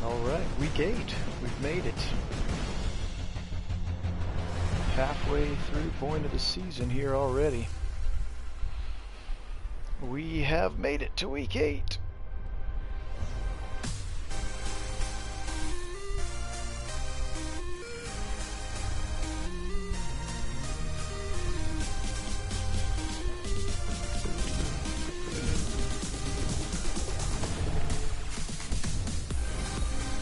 All right, week 8. We've made it. Halfway through point of the season here already. We have made it to week 8.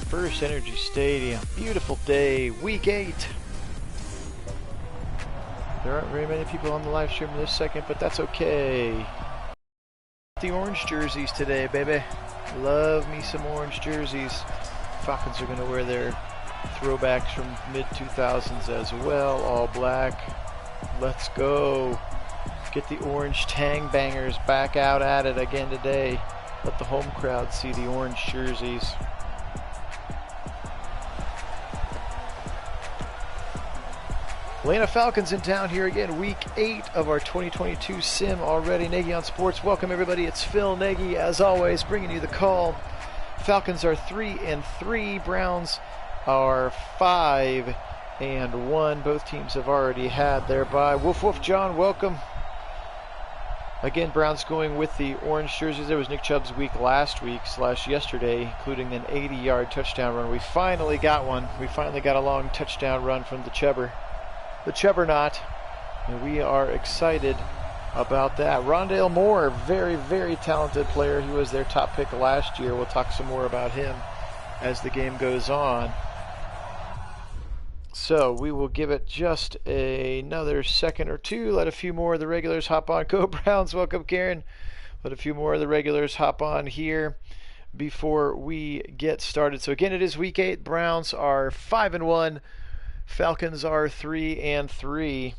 First Energy Stadium, beautiful day, week 8. There aren't very many people on the live stream in this second, but that's okay. The orange jerseys today, baby. Love me some orange jerseys. Falcons are going to wear their throwbacks from mid-2000s as well, all black. Let's go. Get the orange tang bangers back out at it again today. Let the home crowd see the orange jerseys. Atlanta Falcons in town here again, week 8 of our 2022 sim already. Nagy on Sports, welcome everybody. It's Phil Nagy, as always, bringing you the call. Falcons are 3-3, Browns are 5-1. Both teams have already had their bye. Woof Woof John, welcome. Again, Browns going with the orange jerseys. There was Nick Chubb's week last week / yesterday, including an 80-yard touchdown run. We finally got one. We finally got a long touchdown run from the Chubber. The Chubbernaut, and we are excited about that. Rondale Moore, very, very talented player. He was their top pick last year. We'll talk some more about him as the game goes on. So we will give it just another second or two. Let a few more of the regulars hop on. Go Browns, welcome Karen. Let a few more of the regulars hop on here before we get started. So again, it is week 8. Browns are 5-1. Falcons are 3-3.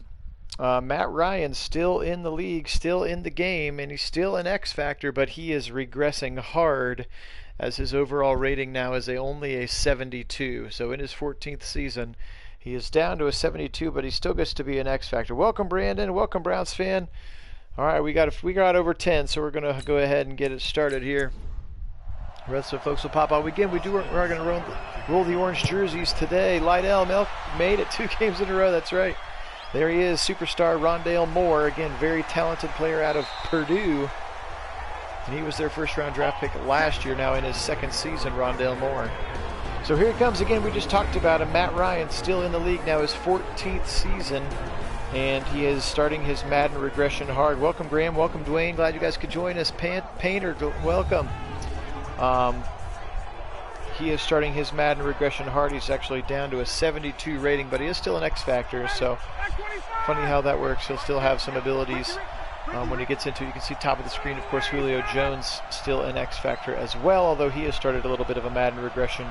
Matt Ryan still in the league, still in the game, and he's still an X factor, but he is regressing hard as his overall rating now is only a 72. So in his 14th season, he is down to a 72, but he still gets to be an X factor. Welcome, Brandon. Welcome, Browns fan. All right, we got over 10, so we're gonna go ahead and get it started here. The rest of the folks will pop out. Again, we're going to roll the orange jerseys today. Lydell Milk made it 2 games in a row. That's right. There he is, superstar Rondale Moore. Again, very talented player out of Purdue. And he was their first-round draft pick last year, now in his 2nd season, Rondale Moore. So here it comes again. We just talked about him. Matt Ryan still in the league now, his 14th season. And he is starting his Madden regression hard. Welcome, Graham. Welcome, Dwayne. Glad you guys could join us. Painter, welcome. He is starting his Madden regression hard. He's actually down to a 72 rating, but he is still an X factor, so funny how that works. He'll still have some abilities when he gets into it. You can see top of the screen, of course, Julio Jones still an X factor as well, although he has started a little bit of a Madden regression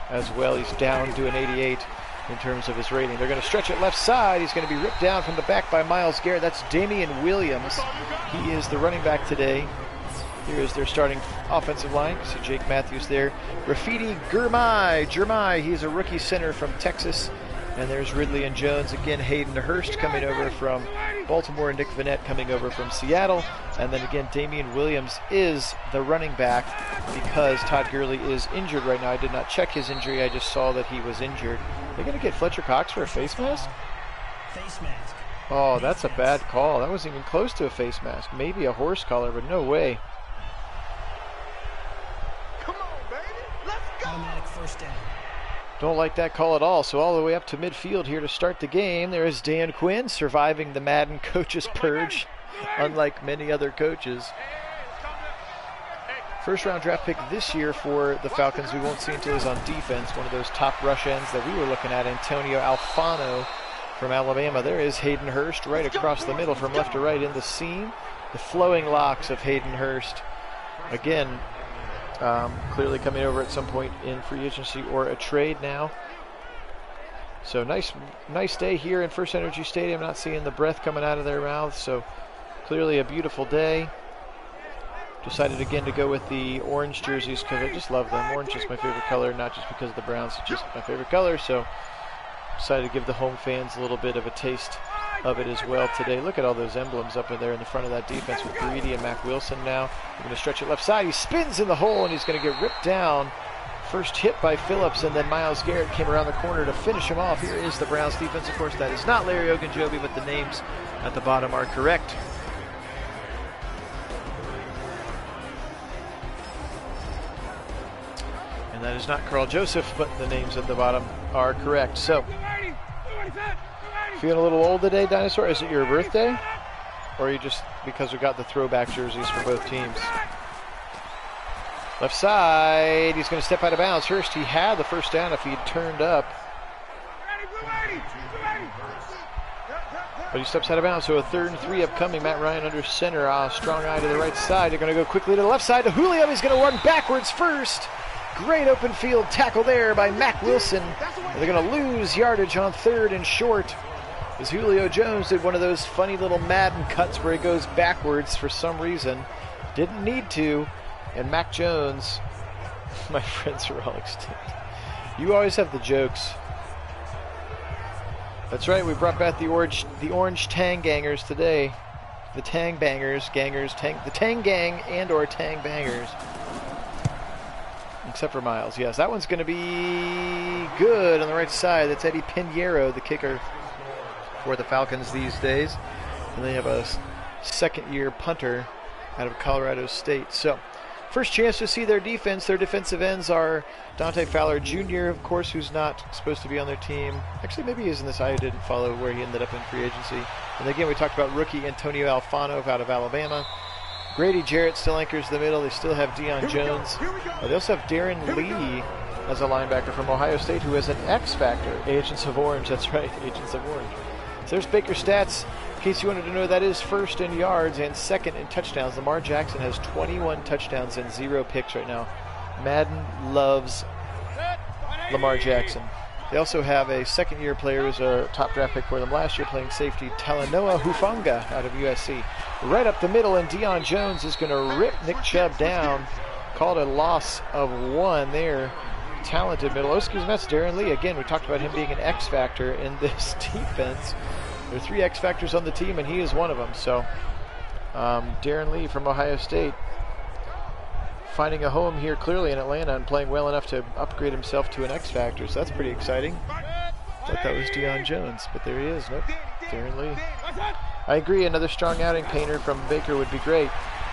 as well. He's down to an 88 in terms of his rating. They're going to stretch it left side. He's going to be ripped down from the back by Myles Garrett. That's Damian Williams. He is the running back today. Here is their starting offensive line. You see Jake Matthews there. Rafidi Girmay, he's a rookie center from Texas. And there's Ridley and Jones. Again, Hayden Hurst coming over from Baltimore, and Nick Vannett coming over from Seattle. And then again, Damian Williams is the running back because Todd Gurley is injured right now. I did not check his injury. I just saw that he was injured. They're going to get Fletcher Cox for a face mask? Face mask. Oh, that's a bad call. That wasn't even close to a face mask. Maybe a horse collar, but no way. First down. Don't like that call at all. So all the way up to midfield here to start the game. There is Dan Quinn surviving the Madden coaches purge, unlike many other coaches. First round draft pick this year for the Falcons. We won't see until he's on defense. One of those top rush ends that we were looking at, Antonio Alfano from Alabama. There is Hayden Hurst right across the middle from left to right in the seam. The flowing locks of Hayden Hurst. Again, clearly coming over at some point in free agency or a trade now. So nice day here in First Energy Stadium. Not seeing the breath coming out of their mouths, so clearly a beautiful day. Decided again to go with the orange jerseys because I just love them. Orange is my favorite color, not just because of the Browns, it's just my favorite color. So decided to give the home fans a little bit of a taste of it as well today. Look at all those emblems up in there in the front of that defense with Greedy and Mac Wilson now. They're going to stretch it left side. He spins in the hole, and he's going to get ripped down. First hit by Phillips, and then Myles Garrett came around the corner to finish him off. Here is the Browns defense. Of course, that is not Larry Ogunjobi, but the names at the bottom are correct. And that is not Carl Joseph, but the names at the bottom are correct. So, feeling a little old today, Dinosaur? Is it your birthday? Or are you just because we got the throwback jerseys for both teams? Left side, he's going to step out of bounds. Hurst, he had the first down if he had turned up. But he steps out of bounds, so a 3rd and 3 upcoming. Matt Ryan under center, strong eye to the right side. They're going to go quickly to the left side to Julio. He's going to run backwards first. Great open field tackle there by Mac Wilson. And they're going to lose yardage on 3rd and short. As Julio Jones did one of those funny little Madden cuts where he goes backwards for some reason. Didn't need to. And Mac Jones, my friends are all extinct. You always have the jokes. That's right, we brought back the orange Tang Gangers today. The Tang Bangers, the Tang Gang and or Tang Bangers. Except for Miles, yes. That one's going to be good on the right side. That's Eddie Pinheiro, the kicker for the Falcons these days. And they have a second-year punter out of Colorado State. So, first chance to see their defense. Their defensive ends are Dante Fowler Jr., of course, who's not supposed to be on their team. Actually, maybe he is in this. I didn't follow where he ended up in free agency. And again, we talked about rookie Antonio Alfano out of Alabama. Grady Jarrett still anchors the middle. They still have Deion Jones. They also have Darren Lee as a linebacker from Ohio State who has an X factor. Agents of Orange, that's right, Agents of Orange. So there's Baker's stats. In case you wanted to know, that is 1st in yards and 2nd in touchdowns. Lamar Jackson has 21 touchdowns and 0 picks right now. Madden loves Lamar Jackson. They also have a second-year player who's a top draft pick for them last year, playing safety Talanoa Hufanga out of USC. Right up the middle, and Deion Jones is going to rip Nick Chubb down. Called a loss of 1 there. Talented middle. Oh, excuse me, that's Darren Lee. Again, we talked about him being an X factor in this defense. There are 3 X factors on the team, and he is one of them. So, Darren Lee from Ohio State finding a home here clearly in Atlanta and playing well enough to upgrade himself to an X factor. So that's pretty exciting. Thought that was Deion Jones, but there he is. Nope, Darren Lee. I agree. Another strong outing painter from Baker would be great.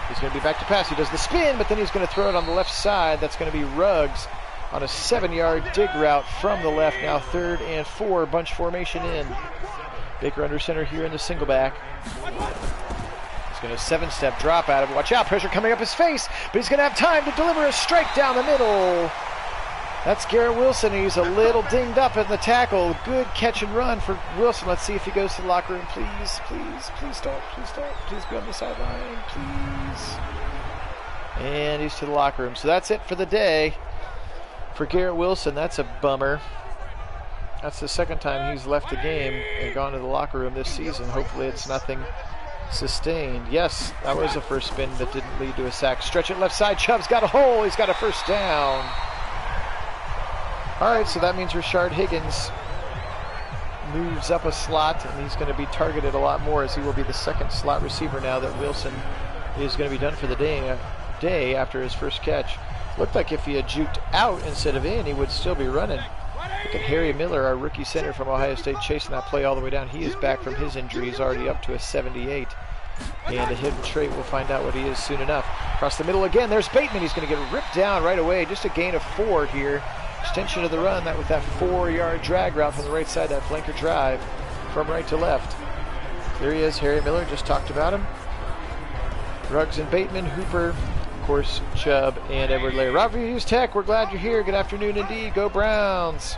He's going to be back to pass. He does the spin, but then he's going to throw it on the left side. That's going to be Ruggs on a 7-yard dig route from the left. Now 3rd and 4, bunch formation in. Baker under center here in the single back. He's going to 7-step drop out of it. Watch out, pressure coming up his face, but he's going to have time to deliver a strike down the middle. That's Garrett Wilson. He's a little dinged up in the tackle. Good catch and run for Wilson. Let's see if he goes to the locker room. Please, please, please don't. Please don't. Please be on the sideline. Please. And he's to the locker room. So that's it for the day for Garrett Wilson. That's a bummer. That's the 2nd time he's left the game and gone to the locker room this season. Hopefully it's nothing sustained. Yes, that was a first spin that didn't lead to a sack. Stretch it left side. Chubb's got a hole. He's got a first down. All right, so that means Rashard Higgins moves up a slot, and he's going to be targeted a lot more as he will be the 2nd slot receiver now that Wilson is going to be done for the day after his first catch. Looked like if he had juked out instead of in, he would still be running. Look at Harry Miller, our rookie center from Ohio State, chasing that play all the way down. He is back from his injury. He's already up to a 78. And a hidden trait, we'll find out what he is soon enough. Across the middle again, there's Bateman. He's going to get ripped down right away. Just a gain of 4 here. Extension of the run, that with that 4-yard drag route from the right side, that flanker drive from right to left. There he is, Harry Miller, just talked about him. Ruggs and Bateman, Hooper, of course, Chubb, and Edward Lair. Rob Hughes Tech, we're glad you're here. Good afternoon indeed. Go Browns.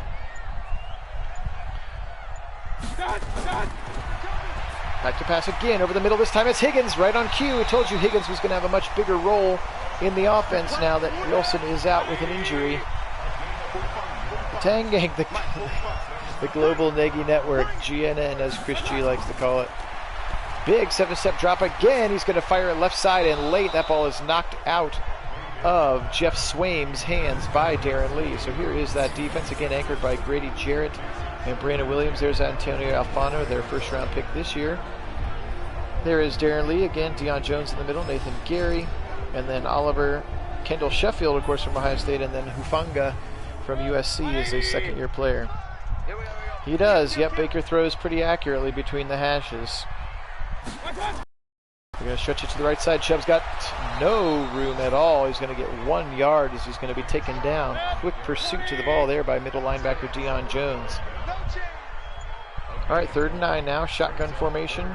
Back to pass again over the middle. This time it's Higgins right on cue. I told you Higgins was going to have a much bigger role in the offense now that Wilson is out with an injury. The Tang Gang, the Global Nagy Network, GNN as Chris G likes to call it. Big 7-step drop again. He's going to fire it left side and late. That ball is knocked out of Jeff Swaim's hands by Darren Lee. So here is that defense again anchored by Grady Jarrett and Brandon Williams. There's Antonio Alfano, their first-round pick this year. There is Darren Lee, again, Deion Jones in the middle, Nathan Gary, and then Oliver Kendall Sheffield, of course, from Ohio State, and then Hufanga from USC is a second-year player. He does. Yep, Baker throws pretty accurately between the hashes. We're going to stretch it to the right side. Chubb's got no room at all. He's going to get 1 yard as he's going to be taken down. Quick pursuit to the ball there by middle linebacker Deion Jones. All right, 3rd and 9 now. Shotgun formation.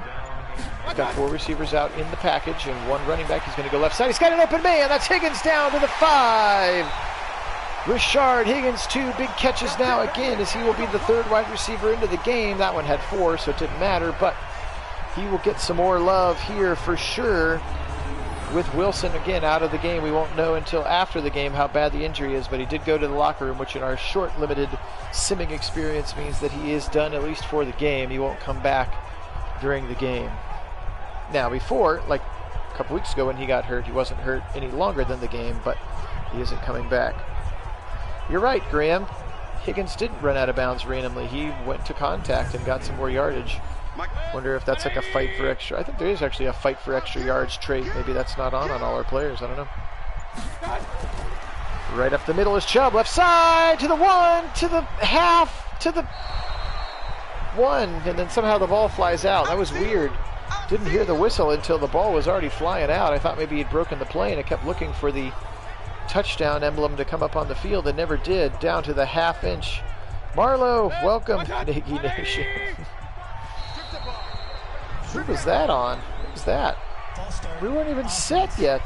He's got 4 receivers out in the package and 1 running back. He's going to go left side. He's got an open man. That's Higgins down to the 5. Rashard Higgins, 2 big catches now again, as he will be the 3rd wide receiver into the game. That one had 4, so it didn't matter, but he will get some more love here for sure. With Wilson again out of the game, we won't know until after the game how bad the injury is, but he did go to the locker room, which in our short, limited simming experience means that he is done at least for the game. He won't come back during the game. Now, before, like a couple weeks ago when he got hurt, he wasn't hurt any longer than the game, but he isn't coming back. You're right, Graham. Higgins didn't run out of bounds randomly. He went to contact and got some more yardage. Wonder if that's like a fight for extra. I think there is actually a fight for extra yards trait. Maybe that's not on all our players. I don't know. Right up the middle is Chubb. Left side to the 1, to the half, to the 1. And then somehow the ball flies out. That was weird. Didn't hear the whistle until the ball was already flying out. I thought maybe he'd broken the play, and I kept looking for the touchdown emblem to come up on the field and never did. Down to the half-inch. Marlowe, welcome, Nagy Nation. Who was that on? What was that? We weren't even set yet.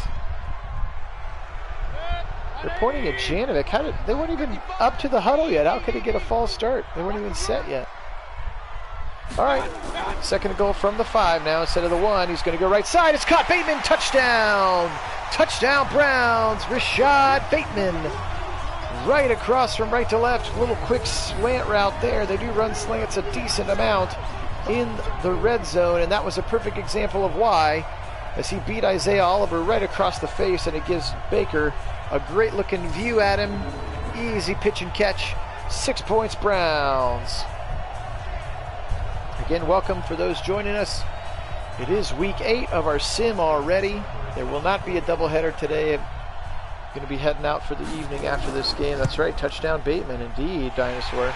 They're pointing at Janovic. They weren't even up to the huddle yet. How could he get a false start? They weren't even set yet. All right, 2nd and goal from the 5 now instead of the 1. He's going to go right side. It's caught. Bateman, touchdown. Touchdown, Browns. Rashad Bateman. Right across from right to left. A little quick slant route there. They do run slants a decent amount in the red zone, and that was a perfect example of why, as he beat Isaiah Oliver right across the face, and it gives Baker a great-looking view at him. Easy pitch and catch. 6 points, Browns. Again, welcome for those joining us. It is week 8 of our sim already. There will not be a doubleheader today. I'm going to be heading out for the evening after this game. That's right, touchdown Bateman, indeed, Dinosaur.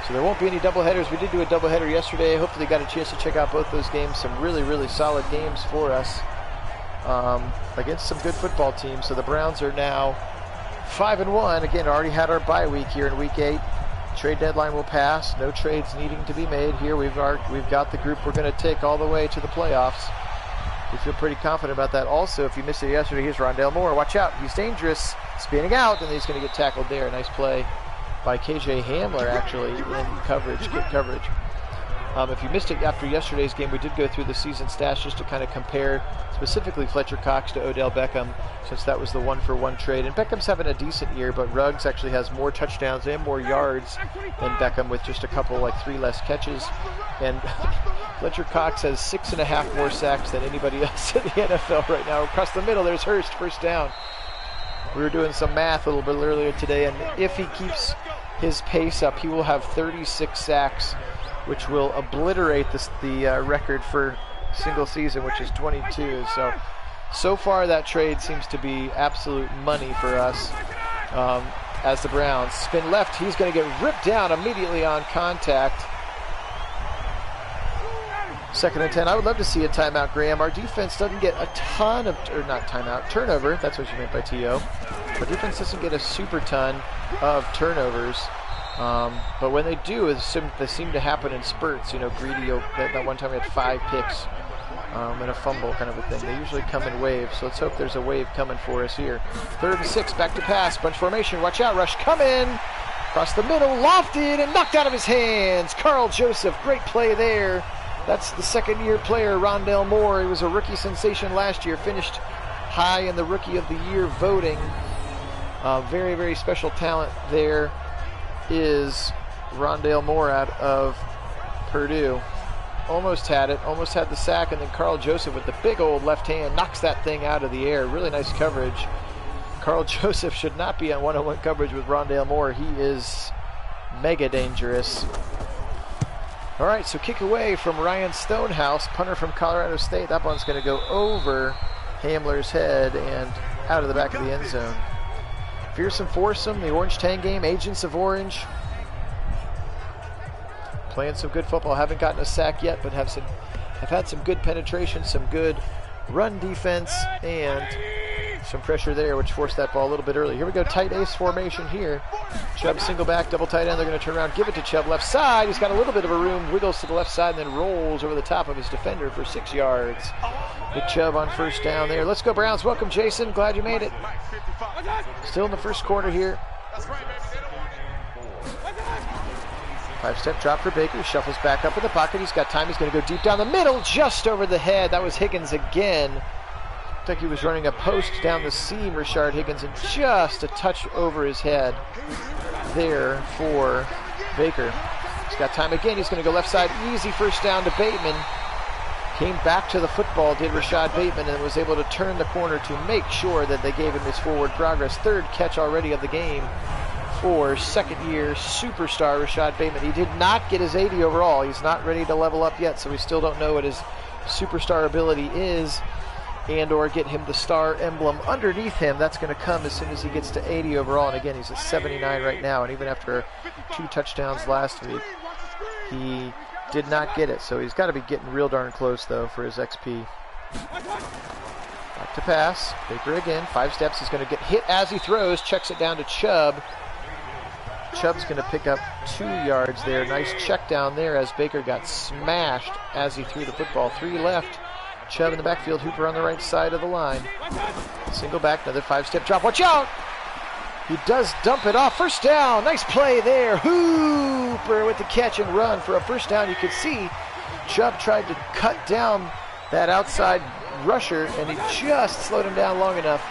So there won't be any doubleheaders. We did do a doubleheader yesterday. Hopefully you got a chance to check out both those games. Some really, really solid games for us against some good football teams. So the Browns are now 5-1. Again, already had our bye week here in week 8. Trade deadline will pass. No trades needing to be made here. We've got the group we're going to take all the way to the playoffs. We feel pretty confident about that. Also, if you missed it yesterday, here's Rondale Moore. Watch out. He's dangerous. Spinning out, and he's going to get tackled there. Nice play by KJ Hamler, actually, in coverage. Good coverage. If you missed it after yesterday's game, we did go through the season stats just to kind of compare specifically Fletcher Cox to Odell Beckham, since that was the 1-for-1 trade. And Beckham's having a decent year, but Ruggs actually has more touchdowns and more yards than Beckham, with just a couple, like 3 less catches. And Fletcher Cox has 6.5 more sacks than anybody else in the NFL right now. Across the middle, there's Hurst, first down. We were doing some math a little bit earlier today, and if he keeps his pace up, he will have 36 sacks, which will obliterate the record for single season, which is 22. So far that trade seems to be absolute money for us. As the Browns spin left, he's going to get ripped down immediately on contact. 2nd and 10. I would love to see a timeout, Graham. Our defense doesn't get a ton of, or not timeout, turnover. That's what you meant by TO. Our defense doesn't get a super ton of turnovers. But when they do, they seem to happen in spurts. You know, Greedy, that one time he had 5 picks and a fumble kind of a thing. They usually come in waves, so let's hope there's a wave coming for us here. 3rd and 6, back to pass, bunch formation, watch out, rush coming. Across the middle, lofted and knocked out of his hands. Carl Joseph, great play there. That's the 2nd-year player, Rondale Moore. He was a rookie sensation last year, finished high in the Rookie of the Year voting. Very, very special talent there is Rondale Moore out of Purdue. Almost had it, almost had the sack, and then Carl Joseph with the big old left hand knocks that thing out of the air. Really nice coverage. Carl Joseph should not be on one-on-one coverage with Rondale Moore. He is mega dangerous. All right, so kick away from Ryan Stonehouse, punter from Colorado State. That one's going to go over Hamler's head and out of the back of the end zone. Fearsome Foursome, the Orange Tang game, Agents of Orange. Playing some good football. Haven't gotten a sack yet, but have had some good penetration, some good run defense, and some pressure there, which forced that ball a little bit early. Here we go, tight ace formation here. Chubb single back, double tight end. They're going to turn around, give it to Chubb left side. He's got a little bit of a room, wiggles to the left side, and then rolls over the top of his defender for 6 yards. Big Chubb on first down there. Let's go Browns. Welcome, Jason. Glad you made it. Still in the first quarter here. 5-step drop for Baker. He shuffles back up in the pocket. He's got time. He's going to go deep down the middle, just over the head. That was Higgins again. Looked like he was running a post down the seam, Rashard Higgins, and just a touch over his head there for Baker. He's got time again. He's going to go left side. Easy first down to Bateman. Came back to the football, did Rashad Bateman, and was able to turn the corner to make sure that they gave him his forward progress. Third catch already of the game for second-year superstar Rashad Bateman. He did not get his 80 overall. He's not ready to level up yet, so we still don't know what his superstar ability is and or get him the star emblem underneath him. That's going to come as soon as he gets to 80 overall. And again, he's at 79 right now, and even after 2 touchdowns last week, he did not get it. So he's got to be getting real darn close, though, for his XP. Back to pass. Baker again. 5 steps. He's going to get hit as he throws. Checks it down to Chubb. Chubb's going to pick up 2 yards there. Nice check down there as Baker got smashed as he threw the football. 3 left. Chubb in the backfield. Hooper on the right side of the line. Single back. Another 5-step drop. Watch out! He does dump it off. First down. Nice play there. Hooper with the catch and run for a first down. You could see Chubb tried to cut down that outside rusher, and he just slowed him down long enough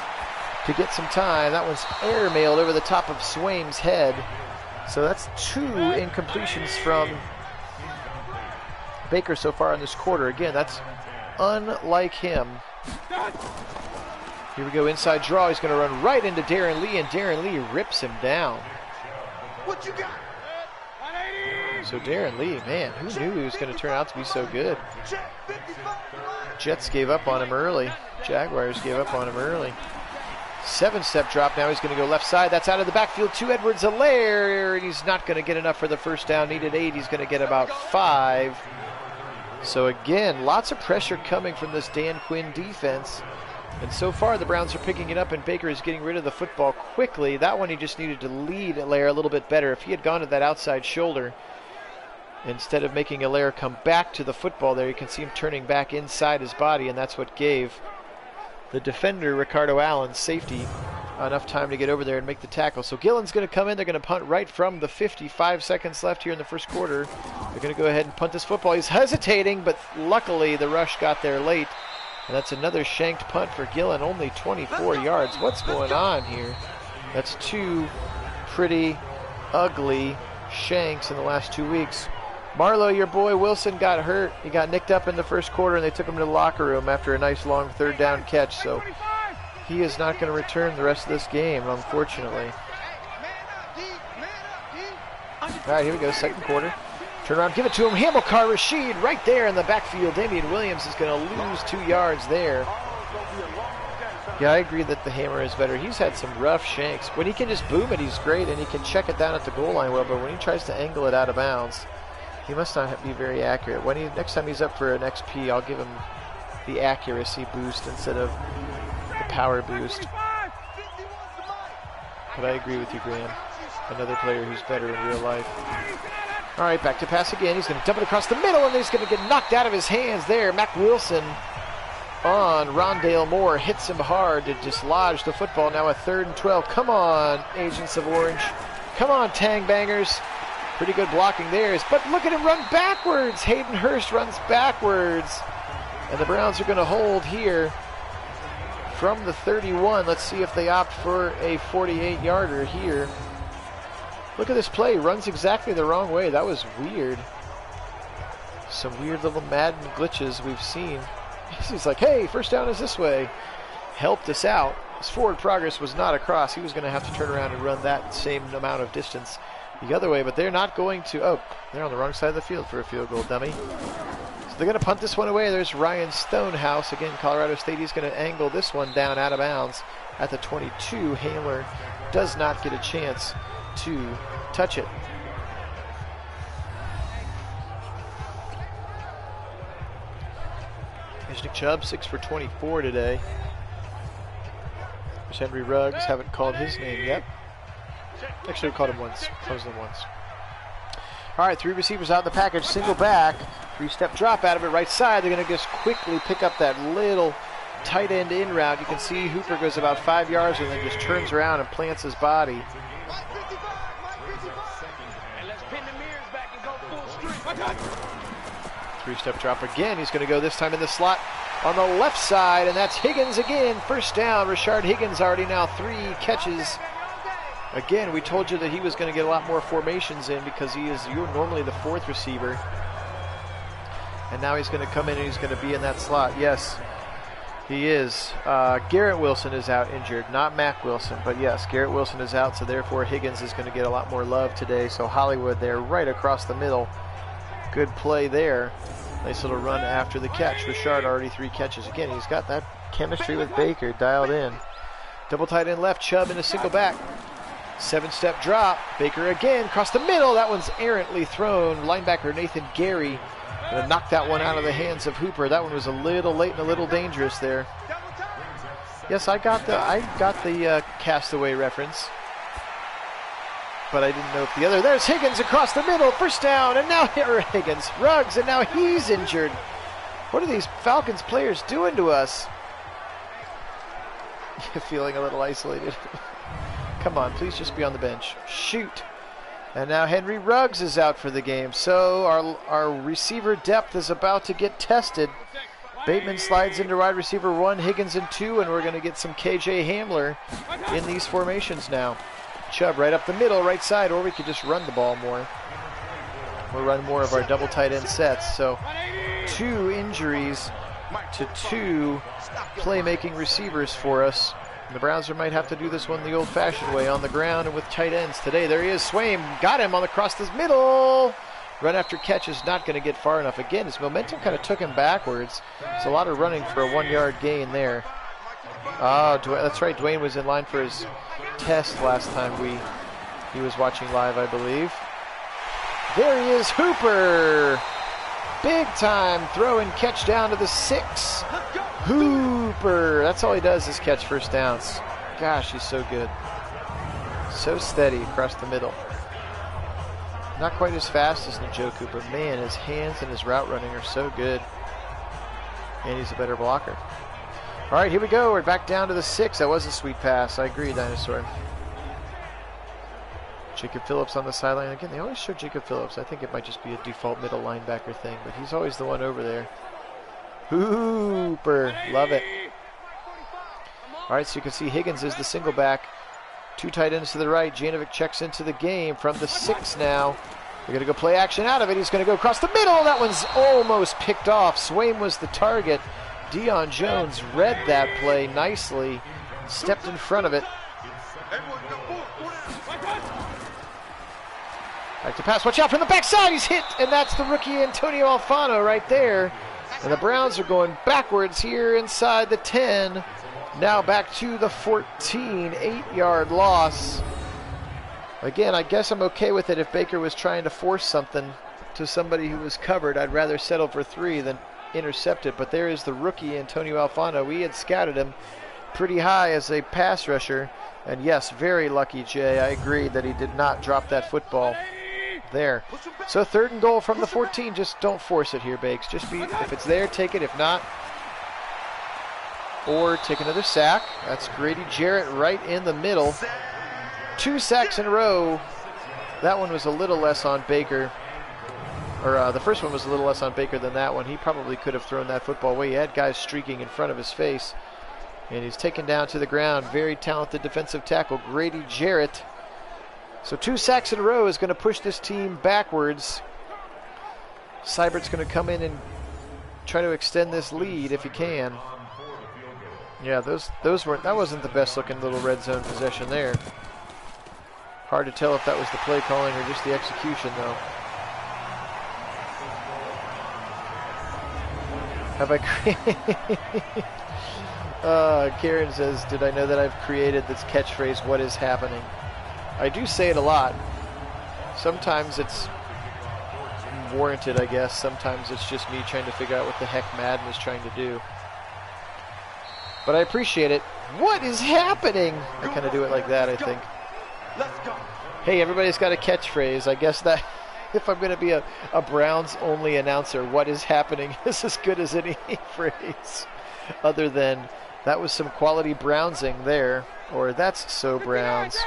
to get some time. That one's airmailed over the top of Swaim's head. So that's 2 incompletions from Baker so far in this quarter. Again, that's unlike him. Here we go, inside draw. He's going to run right into Darren Lee, and Darren Lee rips him down. What you got? So Darren Lee, man, who knew he was going to turn out to be so good? Jets gave up on him early. Jaguars gave up on him early. 7-step drop. Now he's going to go left side. That's out of the backfield to Edwards-Helaire, and he's not going to get enough for the first down. Needed 8. He's going to get about 5. So again, lots of pressure coming from this Dan Quinn defense. And so far, the Browns are picking it up, and Baker is getting rid of the football quickly. That one, he just needed to lead Helaire a little bit better. If he had gone to that outside shoulder, instead of making Helaire come back to the football there, you can see him turning back inside his body, and that's what gave the defender, Ricardo Allen, safety, enough time to get over there and make the tackle. So Gillen's going to come in. They're going to punt right from the 55 seconds left here in the first quarter. They're going to go ahead and punt this football. He's hesitating, but luckily the rush got there late. And that's another shanked punt for Gillen, only 24 yards. What's going on here? That's 2 pretty ugly shanks in the last 2 weeks. Marlowe, your boy Wilson, got hurt. He got nicked up in the first quarter, and they took him to the locker room after a nice long third down catch. So he is not going to return the rest of this game, unfortunately. All right, here we go, second quarter. Turn around, give it to him. Hamilcar Rashed right there in the backfield. Damian Williams is going to lose 2 yards there. Yeah, I agree that the hammer is better. He's had some rough shanks. When he can just boom it, he's great, and he can check it down at the goal line well, but when he tries to angle it out of bounds, he must not be very accurate. Next time he's up for an XP, I'll give him the accuracy boost instead of the power boost. But I agree with you, Graham. Another player who's better in real life. All right, back to pass again. He's going to dump it across the middle, and he's going to get knocked out of his hands there. Mac Wilson on Rondale Moore hits him hard to dislodge the football. Now a 3rd and 12. Come on, Agents of Orange. Come on, Tang Bangers. Pretty good blocking there. But look at him run backwards. Hayden Hurst runs backwards. And the Browns are going to hold here from the 31. Let's see if they opt for a 48-yarder here. Look at this play. Runs exactly the wrong way. That was weird. Some weird little Madden glitches we've seen. He's like, hey, first down is this way. Helped us out. His forward progress was not across. He was going to have to turn around and run that same amount of distance the other way, but they're not going to. Oh, they're on the wrong side of the field for a field goal dummy. So they're going to punt this one away. There's Ryan Stonehouse. Again, Colorado State, he's going to angle this one down out of bounds at the 22. Handler does not get a chance to touch it. Here's Nick Chubb, 6 for 24 today. There's Henry Ruggs. Haven't called his name yet. Actually, we called him once. Closed him once. All right, 3 receivers out in the package. Single back. 3-step drop out of it right side. They're going to just quickly pick up that little tight end in route. You can see Hooper goes about 5 yards and then just turns around and plants his body. And let's pin the mirrors back and go full street. 3-step drop again. He's going to go this time in the slot on the left side, and that's Higgins again. First down. Rashard Higgins already now 3 catches. Again, we told you that he was going to get a lot more formations in because he is normally the 4th receiver. And now he's going to come in and he's going to be in that slot. Yes, he is. Garrett Wilson is out injured, not Mac Wilson. But yes, Garrett Wilson is out, so therefore Higgins is going to get a lot more love today. So Hollywood there right across the middle. Good play there. Nice little run after the catch. Rashard already 3 catches. Again, he's got that chemistry with Baker dialed in. Double tight end left, Chubb in a single back. 7-step drop. Baker again across the middle. That one's errantly thrown. Linebacker Nathan Gary going to knock that one out of the hands of Hooper. That one was a little late and a little dangerous there. Yes, I got the Castaway reference, but I didn't know if the other. There's Higgins across the middle. First down, and now Higgins. Ruggs, and now he's injured. What are these Falcons players doing to us? Feeling a little isolated. Come on, please just be on the bench. Shoot. And now Henry Ruggs is out for the game. So our receiver depth is about to get tested. Bateman slides into wide receiver 1, Higgins in 2, and we're going to get some KJ Hamler in these formations now. Chubb right up the middle, right side, or we could just run the ball more. We'll run more of our double tight end sets. So 2 injuries to 2 playmaking receivers for us. The Browns might have to do this one the old-fashioned way, on the ground and with tight ends today. There he is, Swaim, got him on the cross the middle. Run after catch is not going to get far enough. Again, his momentum kind of took him backwards. It's a lot of running for a 1-yard gain there. Oh, that's right, Dwayne was in line for his test last time he was watching live, I believe. There he is, Hooper. Big time throw and catch down to the 6. Hooper, that's all he does is catch first downs. Gosh, he's so good. So steady across the middle. Not quite as fast as Njoku, but man, his hands and his route running are so good. And he's a better blocker. All right, here we go. We're back down to the 6. That was a sweet pass. I agree, Dinosaur. Jacob Phillips on the sideline. Again, they always show Jacob Phillips. I think it might just be a default middle linebacker thing, but he's always the one over there. Hooper, love it. All right, so you can see Higgins is the single back. 2 tight ends to the right. Janovic checks into the game from the 6 now. They're going to go play action out of it. He's going to go across the middle. That one's almost picked off. Swaim was the target. Deion Jones read that play nicely. Stepped in front of it. Back to pass. Watch out from the backside. He's hit, and that's the rookie Antonio Alfano right there. And the Browns are going backwards here inside the 10. Now back to the 14, 8-yard loss. Again, I guess I'm okay with it if Baker was trying to force something to somebody who was covered. I'd rather settle for 3 than intercept it. But there is the rookie Antonio Alfano. We had scouted him pretty high as a pass rusher. And yes, very lucky, Jay. I agree that he did not drop that football there. So 3rd and goal from the 14. Just don't force it here, Bakes. Just be, if it's there, take it. If not, or take another sack. That's Grady Jarrett right in the middle. 2 sacks in a row. That one was a little less on Baker. Or the first one was a little less on Baker than that one. He probably could have thrown that football away. He had guys streaking in front of his face. And he's taken down to the ground. Very talented defensive tackle, Grady Jarrett. So 2 sacks in a row is going to push this team backwards. Seibert's going to come in and try to extend this lead if he can. Yeah, that wasn't the best looking little red zone possession there. Hard to tell if that was the play calling or just the execution, though. Have I created... Karen says, did I know that I've created this catchphrase, what is happening? I do say it a lot. Sometimes it's warranted, I guess. Sometimes it's just me trying to figure out what the heck Madden is trying to do. But I appreciate it. What is happening? I kind of do it like that, I think. Hey, everybody's got a catchphrase. I guess that if I'm going to be a Browns-only announcer, what is happening is as good as any phrase. Other than, that was some quality Brownsing there. Or, that's so Browns.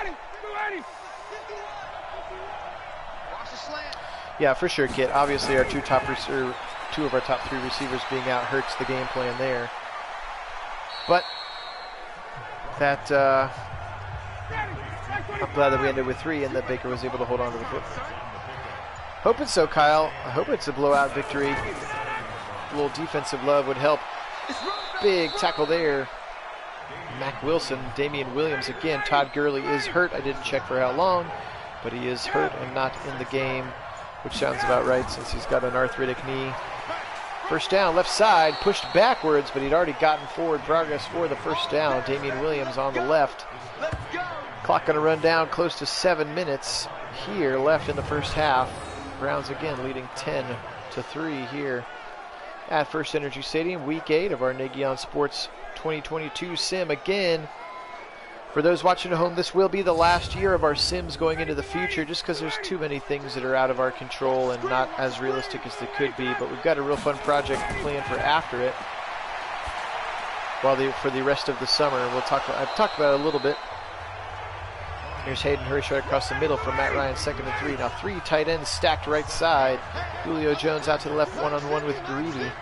Yeah, for sure, Kit. Obviously, our two of our top 3 receivers being out hurts the game plan there. But that I'm glad that we ended with 3 and that Baker was able to hold on to the football. Hoping so, Kyle. I hope it's a blowout victory. A little defensive love would help. Big tackle there. Mac Wilson, Damian Williams again. Todd Gurley is hurt. I didn't check for how long, but he is hurt and not in the game, which sounds about right since he's got an arthritic knee. First down, left side, pushed backwards, but he'd already gotten forward progress for the first down. Damian Williams on the left. Clock going to run down close to 7 minutes here left in the first half. Browns again leading 10-3 here at First Energy Stadium. Week 8 of our Nagy Sports 2022 sim. Again, for those watching at home, this will be the last year of our sims going into the future, just because there's too many things that are out of our control and not as realistic as they could be. But we've got a real fun project planned for after it, for the rest of the summer. I've talked about it a little bit. Here's Hayden Hurst right across the middle from Matt Ryan, 2nd and 3. Now 3 tight ends stacked right side. Julio Jones out to the left, one-on-one with Greedy.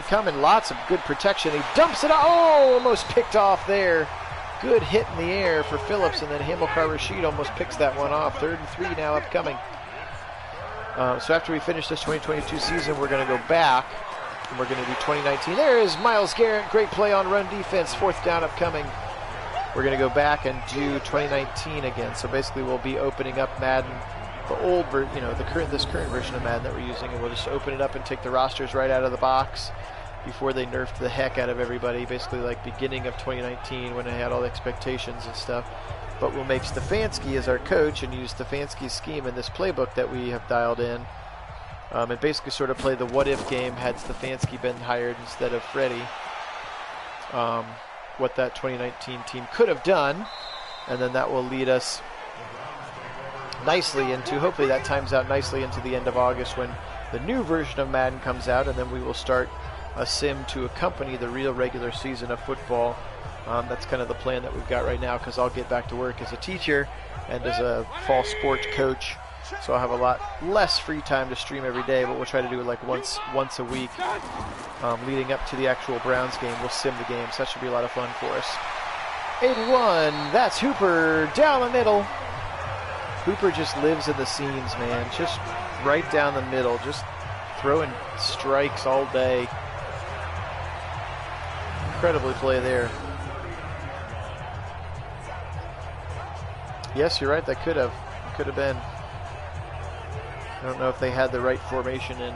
Coming. Lots of good protection. He dumps it out. Oh, almost picked off there. Good hit in the air for Phillips, and then Hamilcar Rashed almost picks that one off. 3rd and 3 now upcoming. So after we finish this 2022 season, we're going to go back, and we're going to do 2019. There is Myles Garrett. Great play on run defense. 4th down upcoming. We're going to go back and do 2019 again. So basically we'll be opening up Madden, the old version, this current version of Madden that we're using, and we'll just open it up and take the rosters right out of the box before they nerfed the heck out of everybody, basically like beginning of 2019 when I had all the expectations and stuff. But we'll make Stefanski as our coach and use Stefanski's scheme in this playbook that we have dialed in, and basically sort of play the what-if game had Stefanski been hired instead of Freddie, what that 2019 team could have done, and then that will lead us nicely into, hopefully that times out nicely into the end of August when the new version of Madden comes out, and then we will start a sim to accompany the real regular season of football. That's kind of the plan that we've got right now, because I'll get back to work as a teacher and as a fall sports coach, so I'll have a lot less free time to stream every day, but we'll try to do it like once a week leading up to the actual Browns game. We'll sim the game, so that should be a lot of fun for us. 81, that's Hooper down the middle. Hooper just lives in the scenes, man. Just right down the middle. Just throwing strikes all day. Incredibly play there. Yes, you're right. That could have been. I don't know if they had the right formation in.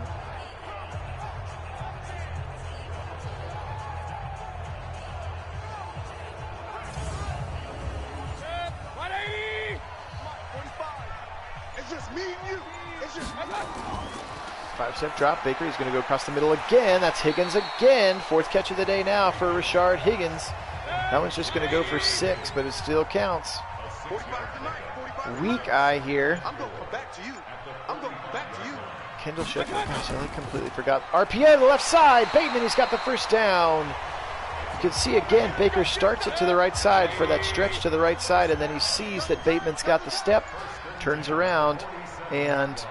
Five-step drop. Baker, he's going to go across the middle again. That's Higgins again. 4th catch of the day now for Rashard Higgins. That one's just going to go for 6, but it still counts. Weak eye here. Kendall Sheffield. Gosh, I completely forgot. RPA to the left side. Bateman, he's got the first down. You can see again, Baker starts it to the right side for that stretch to the right side, and then he sees that Bateman's got the step, turns around, and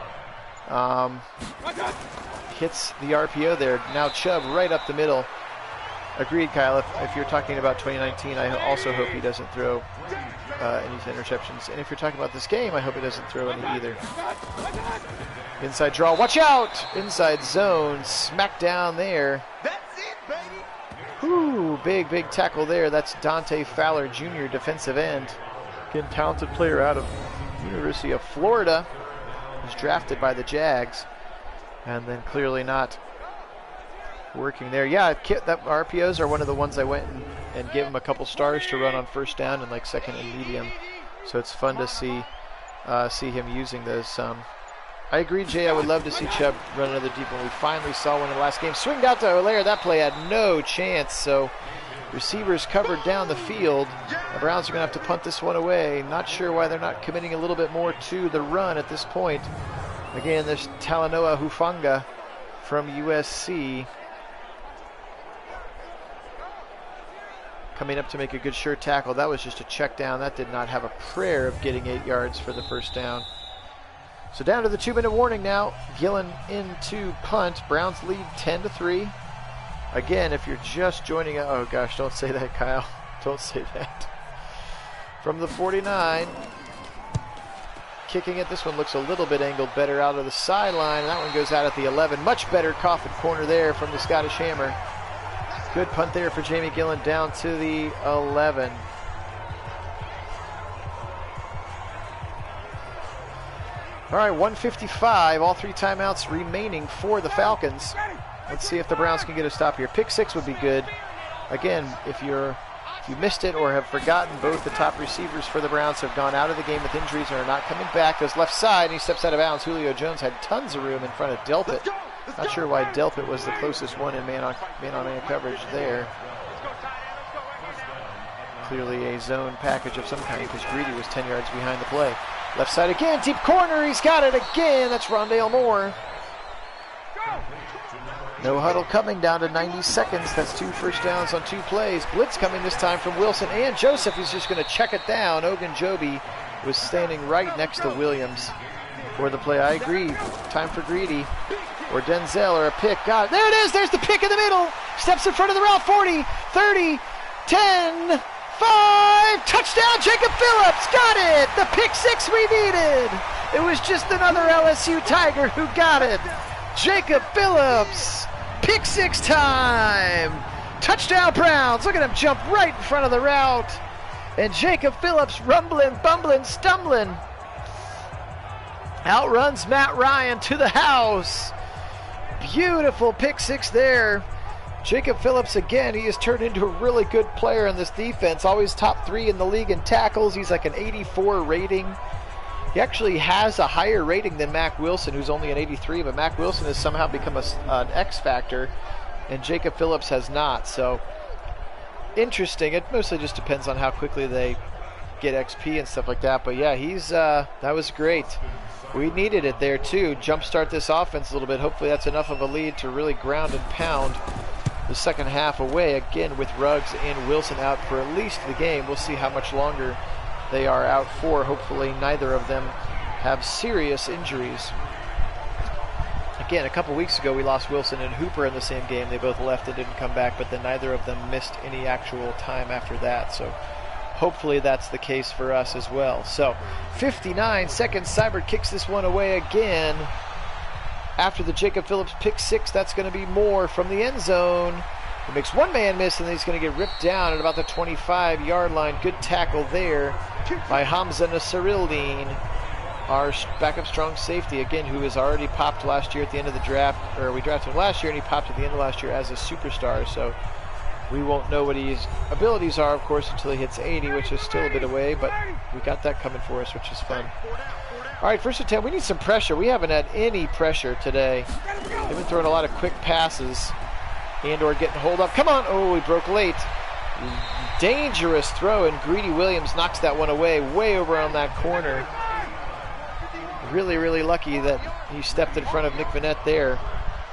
hits the RPO there. Now Chubb right up the middle. Agreed, Kyle. If you're talking about 2019, I also hope he doesn't throw any interceptions. And if you're talking about this game, I hope he doesn't throw any either. Inside draw. Watch out! Inside zone. Smack down there. That's it, baby. Whew. Ooh, big tackle there. That's Dante Fowler Jr., defensive end. Again, talented player out of University of Florida. Was drafted by the Jags. And then clearly not working there. Yeah, that RPOs are one of the ones I went and gave him a couple stars to run on first down and like second and medium. So it's fun to see him using those. I agree, Jay. I would love to see Chubb run another deep one. We finally saw one in the last game. Swinged out to Olaire. That play had no chance. So receivers covered down the field. The Browns are going to have to punt this one away. Not sure why they're not committing a little bit more to the run at this point. Again, there's Talanoa Hufanga from USC. Coming up to make a good sure tackle. That was just a check down. That did not have a prayer of getting 8 yards for the first down. So down to the 2-minute warning now. Gillen into punt. Browns lead 10-3. Again, if you're just joining, oh gosh, don't say that, Kyle. Don't say that. From the 49, kicking it. This one looks a little bit angled better out of the sideline. That one goes out at the 11. Much better coffin corner there from the Scottish Hammer. Good punt there for Jamie Gillen down to the 11. All right, 1:55, all 3 timeouts remaining for the Falcons. Let's see if the Browns can get a stop here. Pick 6 would be good. Again, if you missed it or have forgotten, both the top receivers for the Browns have gone out of the game with injuries and are not coming back. Goes left side, and he steps out of bounds. Julio Jones had tons of room in front of Delpit. Not sure why Delpit was the closest one in man-on-man coverage there. Clearly a zone package of some kind because Greedy was 10 yards behind the play. Left side again, deep corner, he's got it again. That's Rondale Moore. No huddle coming, down to 90 seconds. That's 2 first downs on 2 plays. Blitz coming this time from Wilson and Joseph. He's just going to check it down. Ogunjobi was standing right next to Williams for the play. I agree. Time for Greedy or Denzel or a pick. Got it. There it is. There's the pick in the middle. Steps in front of the route. 40, 30, 10, 5. Touchdown, Jacob Phillips. Got it. The pick 6 we needed. It was just another LSU Tiger who got it. Jacob Phillips. Pick 6 time. Touchdown Browns. Look at him jump right in front of the route. And Jacob Phillips rumbling, bumbling, stumbling. Outruns Matt Ryan to the house. Beautiful pick 6 there. Jacob Phillips, again, he has turned into a really good player in this defense. Always top 3 in the league in tackles. He's like an 84 rating. He actually has a higher rating than Mac Wilson, who's only an 83, but Mac Wilson has somehow become an X factor, and Jacob Phillips has not. So, interesting. It mostly just depends on how quickly they get XP and stuff like that. But yeah, that was great. We needed it there too. Jumpstart this offense a little bit. Hopefully that's enough of a lead to really ground and pound the second half away. Again, with Ruggs and Wilson out for at least the game. We'll see how much longer they are out for. Hopefully neither of them have serious injuries. Again, a couple weeks ago we lost Wilson and Hooper in the same game. They both left and didn't come back, but then neither of them missed any actual time after that. So hopefully that's the case for us as well. So 59 seconds. Seibert kicks this one away again. After the Jacob Phillips pick 6, that's going to be Moore from the end zone. He makes one man miss, and then he's going to get ripped down at about the 25-yard line. Good tackle there by Hamza Nasirildeen, our backup strong safety, again, who has already popped last year at the end of the draft. Or we drafted him last year, and he popped at the end of last year as a superstar. So we won't know what his abilities are, of course, until he hits 80, which is still a bit away, but we got that coming for us, which is fun. All right, first and 10. We need some pressure. We haven't had any pressure today. They've been throwing a lot of quick passes and or getting hold up. Come on. Oh, he broke late. Dangerous throw, and Greedy Williams knocks that one away, way over on that corner. Really, really lucky that he stepped in front of Nick Vannett there.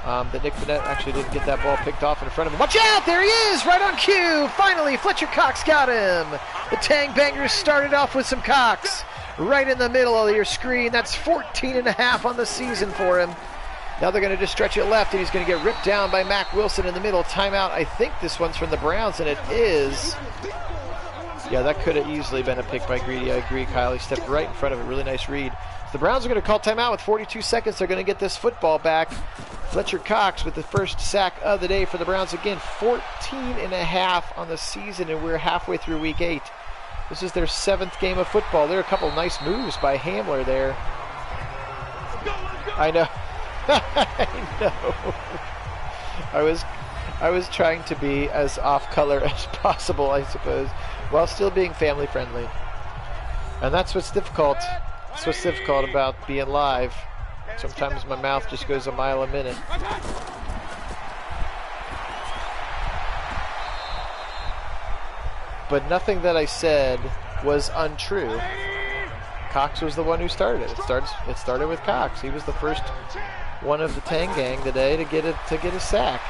That Nick Vannett actually didn't get that ball picked off in front of him. Watch out! There he is! Right on cue! Finally, Fletcher Cox got him! The Tang Bangers started off with some Cox. Right in the middle of your screen. That's 14.5 on the season for him. Now they're going to just stretch it left, and he's going to get ripped down by Mac Wilson in the middle. Timeout. I think this one's from the Browns, and it is. Yeah, that could have easily been a pick by Greedy. I agree, Kyle. He stepped right in front of it. Really nice read. The Browns are going to call timeout with 42 seconds. They're going to get this football back. Fletcher Cox with the first sack of the day for the Browns. Again, 14.5 on the season, and we're halfway through week 8. This is their 7th game of football. There are a couple nice moves by Hamler there. I know. I know. I was trying to be as off color as possible, I suppose, while still being family friendly. And that's what's difficult. That's what's difficult about being live. Sometimes my mouth just goes a mile a minute. But nothing that I said was untrue. Cox was the one who started it. It started with Cox. He was the first one of the Tang gang today to get a sack.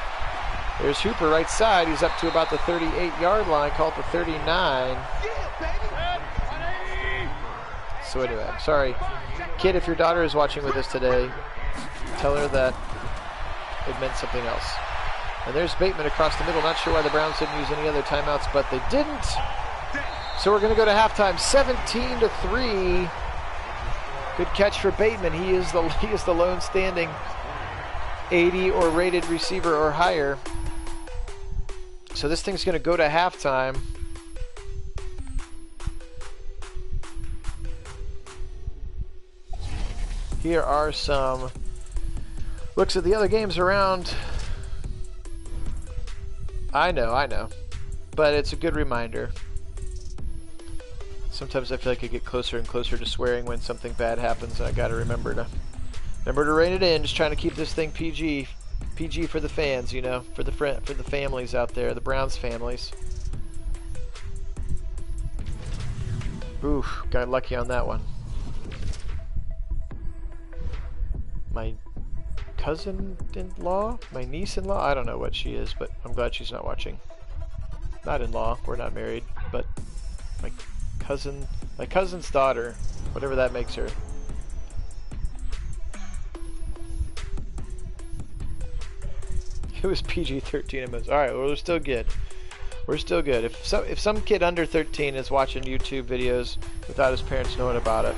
There's Hooper right side. He's up to about the 38-yard line. Call it the 39. So anyway, I'm sorry. Kid, if your daughter is watching with us today, tell her that it meant something else. And there's Bateman across the middle. Not sure why the Browns didn't use any other timeouts, but they didn't. So we're going to go to halftime, 17-3. Good catch for Bateman. He is the lone standing 80 or rated receiver or higher. So this thing's going to go to halftime. Here are some looks at the other games around. I know. But it's a good reminder. Sometimes I feel like I get closer and closer to swearing when something bad happens, and I gotta remember to rein it in. Just trying to keep this thing PG for the fans, you know, for the families out there, the Browns families. Ooh, got lucky on that one. My cousin-in-law, my niece-in-law, I don't know what she is, but I'm glad she's not watching. Not in-law, we're not married, but my cousin's daughter, whatever that makes her. It was PG-13 at most. Alright, well, we're still good. We're still good. If some kid under 13 is watching YouTube videos without his parents knowing about it,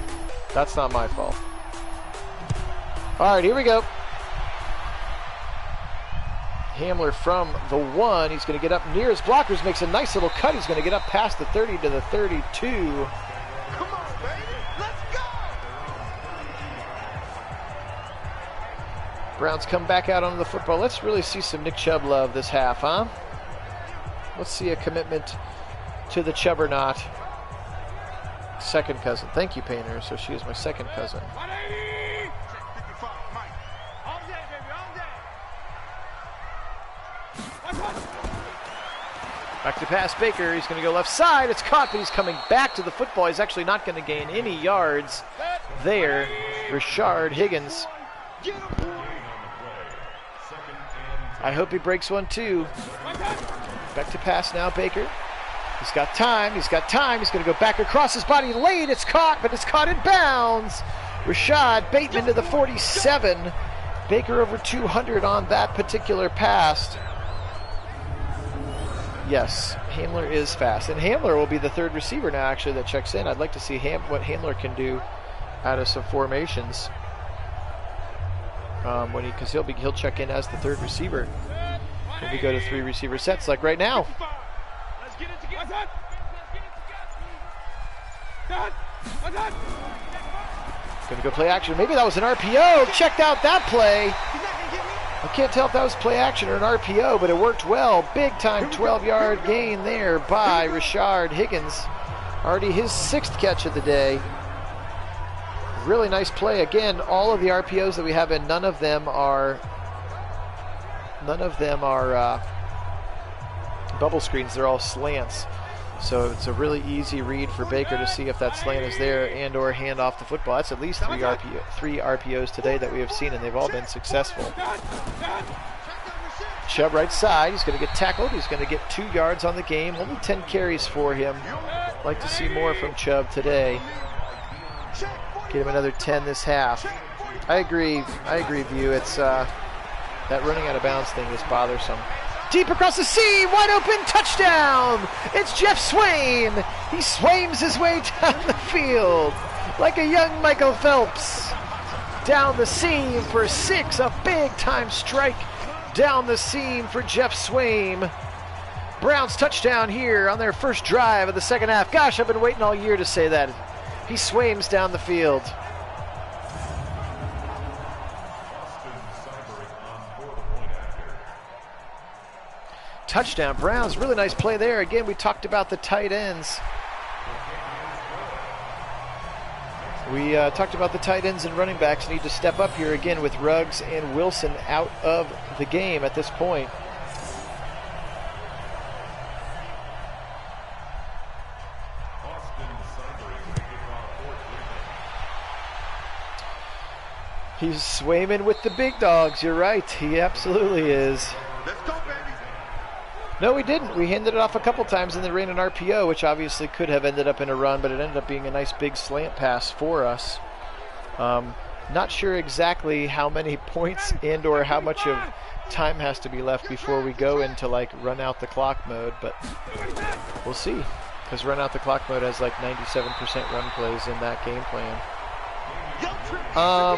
that's not my fault. Alright, here we go. Hamler from the 1. He's going to get up near his blockers, makes a nice little cut. He's going to get up past the 30 to the 32. Come on, baby. Let's go. Browns come back out onto the football. Let's really see some Nick Chubb love this half, huh? Let's see a commitment to the Chubbernaut. Second cousin. Thank you, Painter. So she is my second cousin. Back to pass, Baker. He's going to go left side. It's caught, but he's coming back to the football. He's actually not going to gain any yards there. Rashard Higgins. I hope he breaks one too. Back to pass now, Baker. He's got time. He's got time. He's going to go back across his body late. It's caught, but it's caught in bounds. Rashad Bateman to the 47. Baker over 200 on that particular pass. Yes, Hamler is fast. And Hamler will be the third receiver now, actually, that checks in. I'd like to see what Hamler can do out of some formations. Because he'll check in as the third receiver when we go to 3 receiver sets, like right now. Let's get it together. Gonna go play action. Maybe that was an RPO. Checked out that play. I can't tell if that was play action or an RPO, but it worked well. Big time 12-yard gain there by Rashard Higgins. Already his 6th catch of the day. Really nice play. Again, all of the RPOs that we have in, none of them are bubble screens. They're all slants. So it's a really easy read for Baker to see if that slant is there and or hand off the football. That's at least 3 RPOs today that we have seen, and they've all been successful. Chubb right side. He's going to get tackled. He's going to get 2 yards on the game. Only 10 carries for him. Like to see more from Chubb today. Get him another 10 this half. I agree, View. It's that running out of bounds thing is bothersome. Deep across the sea, wide open, touchdown! It's Jeff Swain! He swains his way down the field like a young Michael Phelps. down the seam for 6. A big-time strike down the seam for Jeff Swaim. Browns touchdown here on their first drive of the second half. Gosh, I've been waiting all year to say that. He swaims down the field. Touchdown, Browns. Really nice play there. Again, we talked about the tight ends. We talked about the tight ends and running backs need to step up here again with Ruggs and Wilson out of the game at this point. He's swaiming with the big dogs. You're right. He absolutely is. Let's go, baby. No, we didn't. We handed it off a couple times and then ran an RPO, which obviously could have ended up in a run, but it ended up being a nice big slant pass for us. Not sure exactly how many points and or how much of time has to be left before we go into like run out the clock mode, but we'll see. Because run out the clock mode has like 97% run plays in that game plan.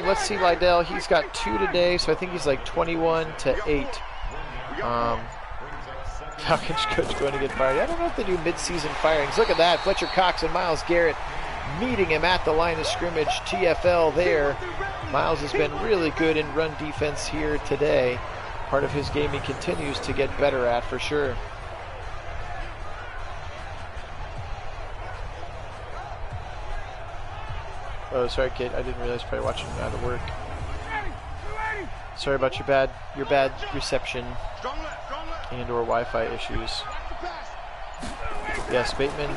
Let's see, Lydell. He's got 2 today, so I think he's like 21-8. Falcons coach going to get fired. I don't know if they do mid-season firings. Look at that. Fletcher Cox and Myles Garrett meeting him at the line of scrimmage. TFL there. Myles has been really good in run defense here today. Part of his game he continues to get better at for sure. Oh, sorry, kid. I didn't realize you're probably watching out of work. Sorry about your bad reception and or Wi-Fi issues. Yes, Bateman.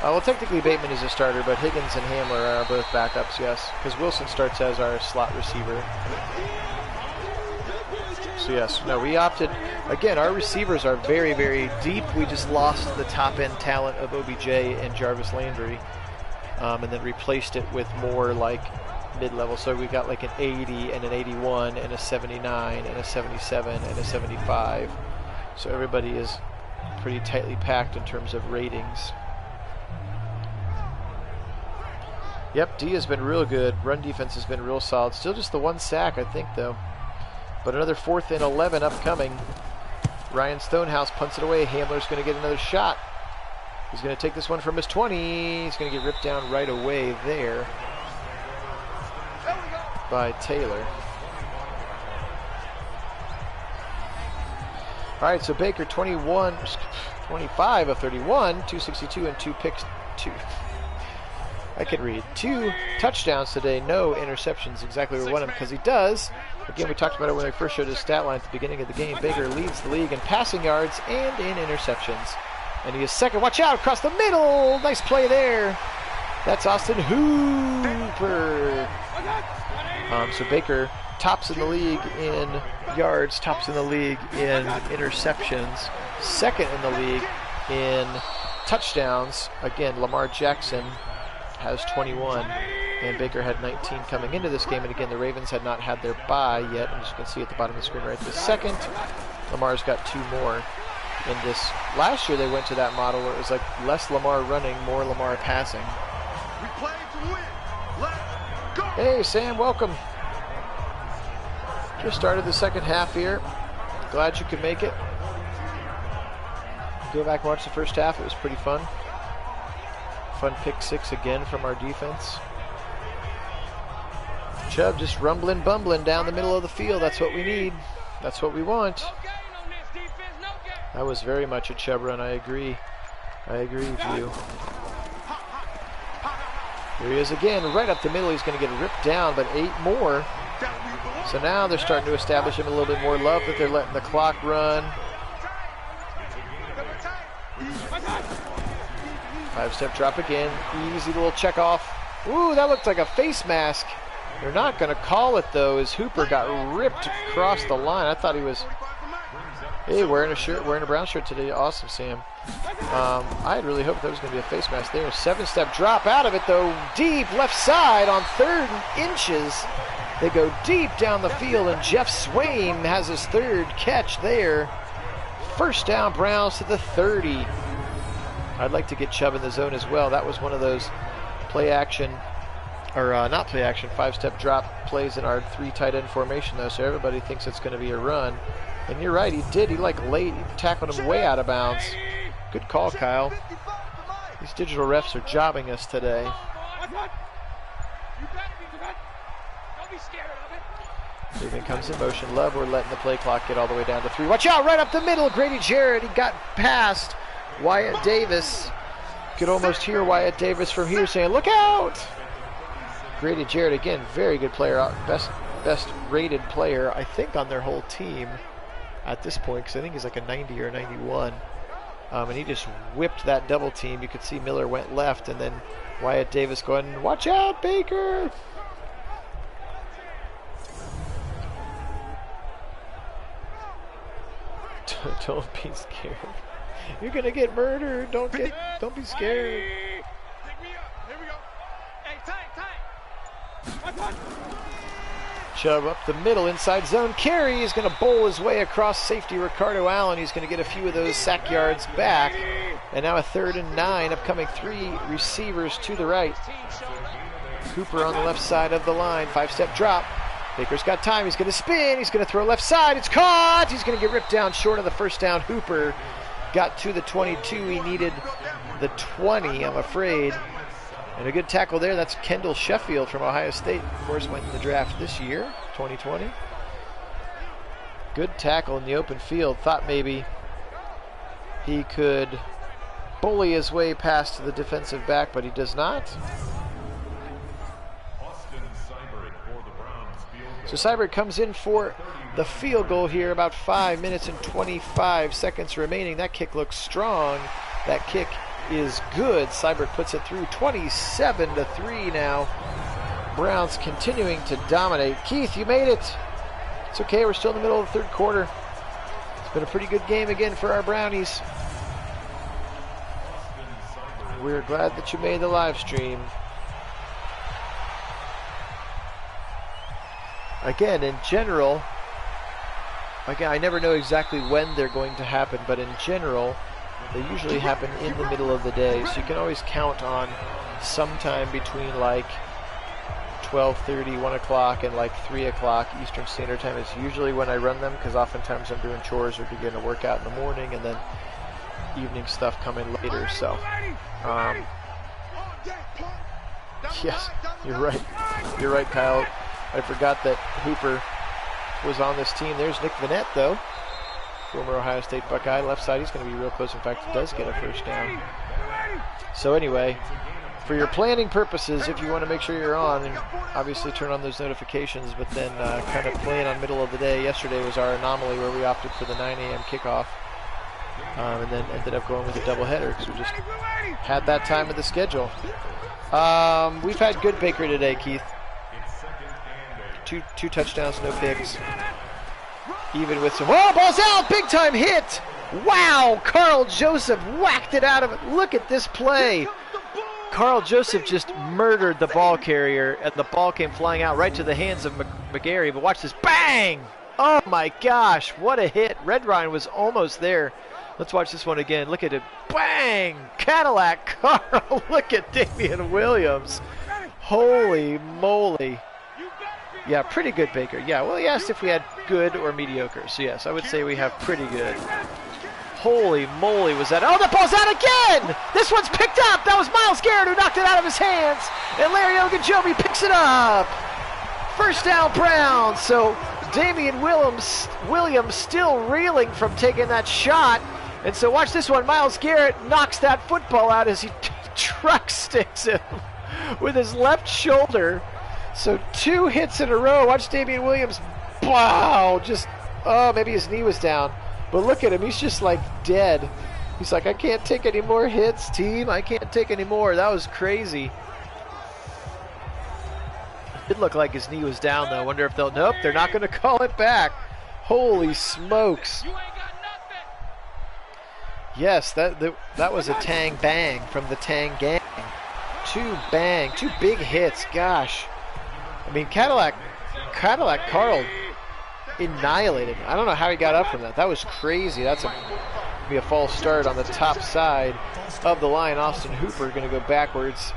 Well, technically Bateman is a starter, but Higgins and Hamler are both backups, yes. Because Wilson starts as our slot receiver. So yes, no, we opted, again, our receivers are very, very deep. We just lost the top-end talent of OBJ and Jarvis Landry. And then replaced it with more like mid-level. So we got like an 80 and an 81 and a 79 and a 77 and a 75. So everybody is pretty tightly packed in terms of ratings. Yep, D has been real good. Run defense has been real solid. Still just the 1 sack, I think, though. But another 4th and 11 upcoming. Ryan Stonehouse punts it away. Hamler's going to get another shot. He's going to take this one from his 20. He's going to get ripped down right away there by Taylor. All right, so Baker 25 of 31, 262 and 2 picks. I can read. 2 touchdowns today, no interceptions. Exactly where we want him because he does. Again, we talked about it when we first showed his stat line at the beginning of the game. Baker leads the league in passing yards and in interceptions. And he is second. Watch out, across the middle. Nice play there. That's Austin Hooper. So Baker tops in the league in yards, tops in the league in interceptions, second in the league in touchdowns. Again, Lamar Jackson has 21, and Baker had 19 coming into this game. And again, the Ravens had not had their bye yet. And as you can see at the bottom of the screen right this second, Lamar's got 2 more. In this last year, they went to that model where it was like less Lamar running, more Lamar passing. We play to win. Let's go. Hey, Sam, welcome. Just started the second half here. Glad you could make it. Go back and watch the first half. It was pretty fun. Fun pick 6 again from our defense. Chubb just rumbling, bumbling down the middle of the field. That's what we need. That's what we want. That was very much a Chubb run, I agree. I agree with you. Here he is again, right up the middle. He's going to get ripped down, but 8 more. So now they're starting to establish him a little bit more love that they're letting the clock run. 5-step drop again. Easy little check off. Ooh, that looked like a face mask. They're not going to call it, though, as Hooper got ripped across the line. I thought he was... Hey, wearing a brown shirt today. Awesome, Sam. I had really hoped there was going to be a face mask there. 7-step drop out of it, though. Deep left side on 3rd and inches. They go deep down the field, and Jeff Swaim has his 3rd catch there. First down, Browns to the 30. I'd like to get Chubb in the zone as well. That was one of those play action or not play action, 5-step drop plays in our 3 tight end formation though, so everybody thinks it's going to be a run. And you're right, he did. He he tackled him way out of bounds. Good call, Kyle. These digital refs are jobbing us today. Cleveland comes in motion. Love, we're letting the play clock get all the way down to 3. Watch out, right up the middle. Grady Jarrett, he got past Wyatt Davis. Could almost hear Wyatt Davis from here saying, look out! Grady Jarrett, again, very good player. Best rated player, I think, on their whole team at this point, because I think he's like a 90 or a 91. And he just whipped that double team. You could see Miller went left, and then Wyatt Davis going, watch out, Baker! Don't be scared. You're gonna get murdered. Don't be scared. Here we go. Hey, tight. Chubb up the middle, inside zone. Carey is gonna bowl his way across safety Ricardo Allen. He's gonna get a few of those sack yards back. And now a 3rd and 9, upcoming 3 receivers to the right. Cooper on the left side of the line, 5-step drop. Baker's got time, he's gonna spin, he's gonna throw left side, it's caught! He's gonna get ripped down short of the first down. Hooper got to the 22, he needed the 20, I'm afraid. And a good tackle there, that's Kendall Sheffield from Ohio State. Of course, went in the draft this year, 2020. Good tackle in the open field, thought maybe he could bully his way past the defensive back, but he does not. So Seibert comes in for the field goal here, about 5 minutes and 25 seconds remaining. That kick looks strong. That kick is good. Seibert puts it through, 27-3 now. Browns continuing to dominate. Keith, you made it. It's okay, we're still in the middle of the 3rd quarter. It's been a pretty good game again for our Brownies. We're glad that you made the live stream. Again, in general, again, I never know exactly when they're going to happen, but in general, they usually happen in the middle of the day, so you can always count on sometime between like 12:30, 1 o'clock, and like 3 o'clock Eastern Standard Time is usually when I run them, because oftentimes I'm doing chores or beginning to work out in the morning, and then evening stuff coming later, so yes, you're right, Kyle. I forgot that Hooper was on this team. There's Nick Vannett, though. Former Ohio State Buckeye. Left side, he's going to be real close. In fact, he does get a first down. So anyway, for your planning purposes, if you want to make sure you're on, and obviously turn on those notifications, but then kind of plan on middle of the day. Yesterday was our anomaly where we opted for the 9 a.m. kickoff. And then ended up going with a doubleheader because we just had that time of the schedule. We've had good Baker today, Keith. Two touchdowns, no picks. Even with some, oh, ball's out, big time hit. Wow, Carl Joseph whacked it out of it. Look at this play. Carl Joseph just murdered the ball carrier, and the ball came flying out right to the hands of McGarry. But watch this, bang! Oh my gosh, what a hit. Red Ryan was almost there. Let's watch this one again. Look at it, bang! Cadillac Carl, look at Damian Williams. Holy moly. Yeah, pretty good Baker. Yeah, well, he asked if we had good or mediocre. So yes, I would say we have pretty good. Holy moly, was that? Oh, the ball's out again! This one's picked up! That was Myles Garrett who knocked it out of his hands! And Larry Ogunjobi picks it up! First down, Browns. So Damian Williams still reeling from taking that shot. And so watch this one. Myles Garrett knocks that football out as he truck sticks him with his left shoulder. So 2 hits in a row. Watch Damian Williams. Wow! Just, oh, maybe his knee was down. But look at him. He's just like dead. He's like, I can't take any more hits, team. I can't take any more. That was crazy. It looked like his knee was down, though. I wonder if they'll, nope, they're not going to call it back. Holy smokes. Yes, that was a Tang Bang from the Tang Gang. 2 big hits. Gosh. I mean, Cadillac Carl annihilated him. I don't know how he got up from that. That was crazy. That's be a false start on the top side of the line. Austin Hooper going to go backwards.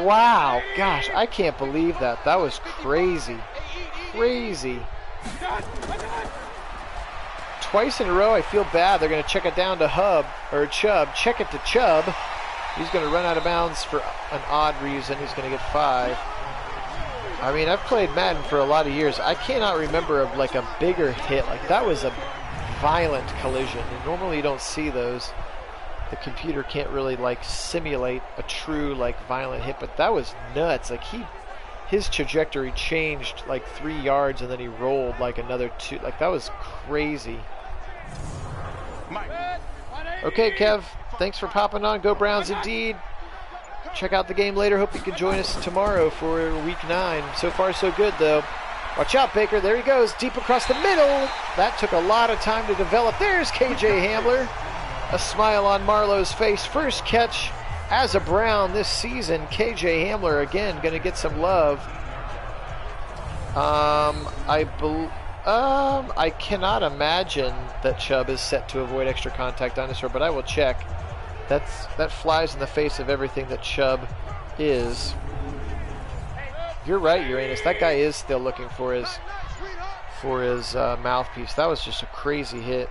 Wow, gosh, I can't believe that. That was crazy. Crazy. Twice in a row, I feel bad. They're going to check it down to Chubb. Check it to Chubb. He's going to run out of bounds for an odd reason. He's going to get 5. I mean, I've played Madden for a lot of years. I cannot remember of like a bigger hit. Like that was a violent collision. And normally you don't see those. The computer can't really like simulate a true like violent hit, but that was nuts. Like his trajectory changed like 3 yards and then he rolled like another 2. Like that was crazy. Okay, Kev, thanks for popping on. Go Browns indeed. Check out the game later. Hope you can join us tomorrow for week 9. So far so good though. Watch out, Baker. There he goes, deep across the middle. That took a lot of time to develop. There's KJ Hamler. A smile on Marlowe's face. First catch as a Brown this season. KJ Hamler again going to get some love. I cannot imagine that Chubb is set to avoid extra contact dinosaur, but I will check. That flies in the face of everything that Chubb is. You're right, Uranus. That guy is still looking for his mouthpiece. That was just a crazy hit.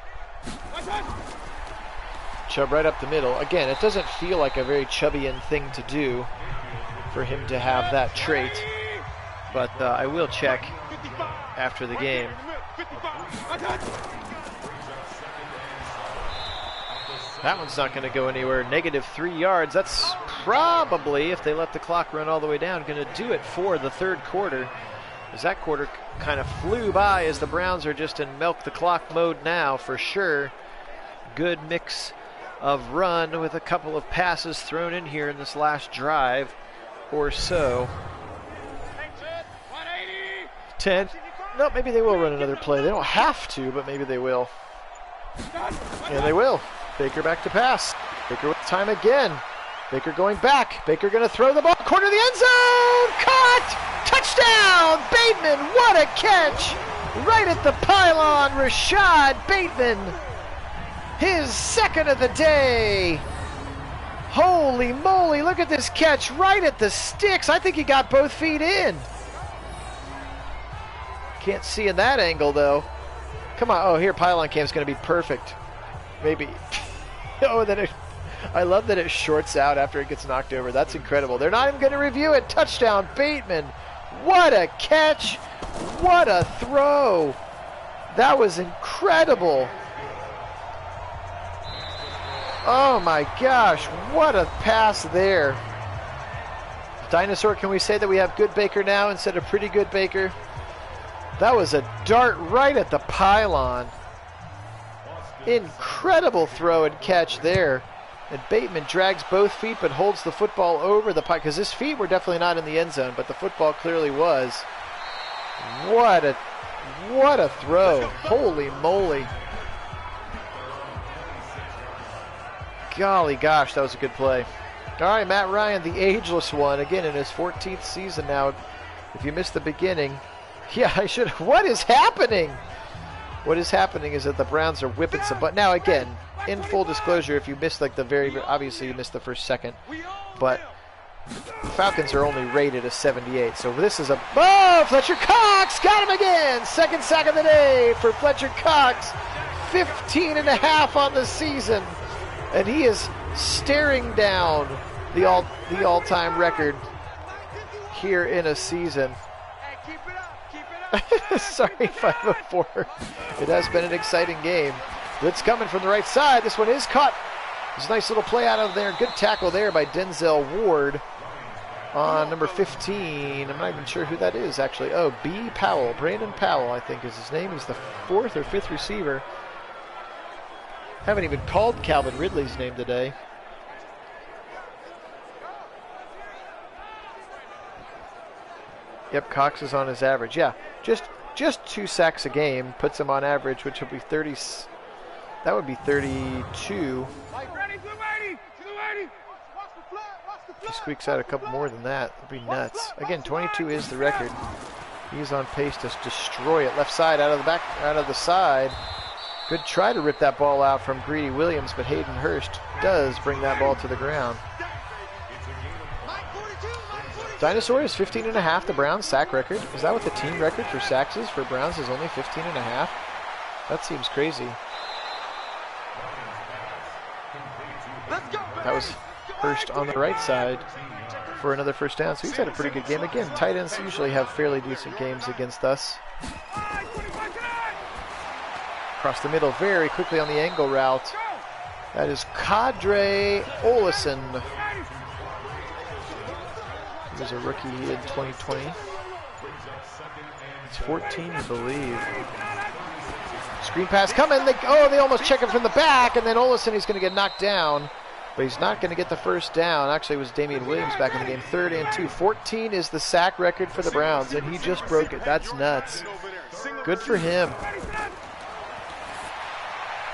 Chubb right up the middle. Again, it doesn't feel like a very Chubbian thing to do for him to have that trait, but I will check after the game. That one's not going to go anywhere. -3 yards. That's probably, if they let the clock run all the way down, going to do it for the third quarter. As that quarter kind of flew by as the Browns are just in milk the clock mode now for sure. Good mix of run with a couple of passes thrown in here in this last drive or so. 10. No, maybe they will run another play. They don't have to, but maybe they will. And they will. Baker back to pass. Baker with time again. Baker going back. Baker going to throw the ball. Corner of the end zone. Caught. Touchdown. Bateman. What a catch. Right at the pylon. Rashad Bateman. His second of the day. Holy moly. Look at this catch right at the sticks. I think he got both feet in. Can't see in that angle though. Come on. Oh, here pylon cam is going to be perfect. Maybe. Oh, I love that it shorts out after it gets knocked over. That's incredible. They're not even going to review it. Touchdown, Bateman. What a catch. What a throw. That was incredible. Oh my gosh. What a pass there. Dinosaur, can we say that we have good Baker now instead of pretty good Baker? That was a dart right at the pylon. Incredible throw and catch there. And Bateman drags both feet but holds the football over the pylon, because his feet were definitely not in the end zone, but the football clearly was. What a throw. Holy moly. Golly gosh, that was a good play. All right, Matt Ryan, the ageless one, again in his 14th season now. If you missed the beginning, yeah, I should. What is happening? What is happening is that the Browns are whipping some butt. Now, again, in full disclosure, if you missed like obviously you missed the first second, but the Falcons are only rated a 78. So this is Fletcher Cox got him again. Second sack of the day for Fletcher Cox. 15.5 on the season, and he is staring down the all-time record here in a season. Sorry, 504. It has been an exciting game. Blitz coming from the right side. This one is caught. There's a nice little play out of there. Good tackle there by Denzel Ward on number 15. I'm not even sure who that is, actually. Oh, B. Powell. Brandon Powell, I think, is his name. He's the 4th or 5th receiver. Haven't even called Calvin Ridley's name today. Yep, Cox is on his average. Yeah, just 2 sacks a game puts him on average, which would be 30. That would be 32. If he squeaks out a couple more than that, it'd be nuts. Again, 22 is the record. He's on pace to destroy it. Left side, out of the side. Good try to rip that ball out from Greedy Williams, but Hayden Hurst does bring that ball to the ground. Dinosaur is 15.5, the Browns sack record. Is that what the team record for sacks is? For Browns is only 15.5? That seems crazy. That was Hurst on the right side for another first down. So he's had a pretty good game. Again, tight ends usually have fairly decent games against us. Across the middle very quickly on the angle route. That is Kadre Olesen. He was a rookie in 2020. It's 14, I believe. Screen pass coming. They almost check him from the back, and then Olesen, he's going to get knocked down. But he's not going to get the first down. Actually, it was Damian Williams back in the game. 3rd and 2. 14 is the sack record for the Browns, and he just broke it. That's nuts. Good for him.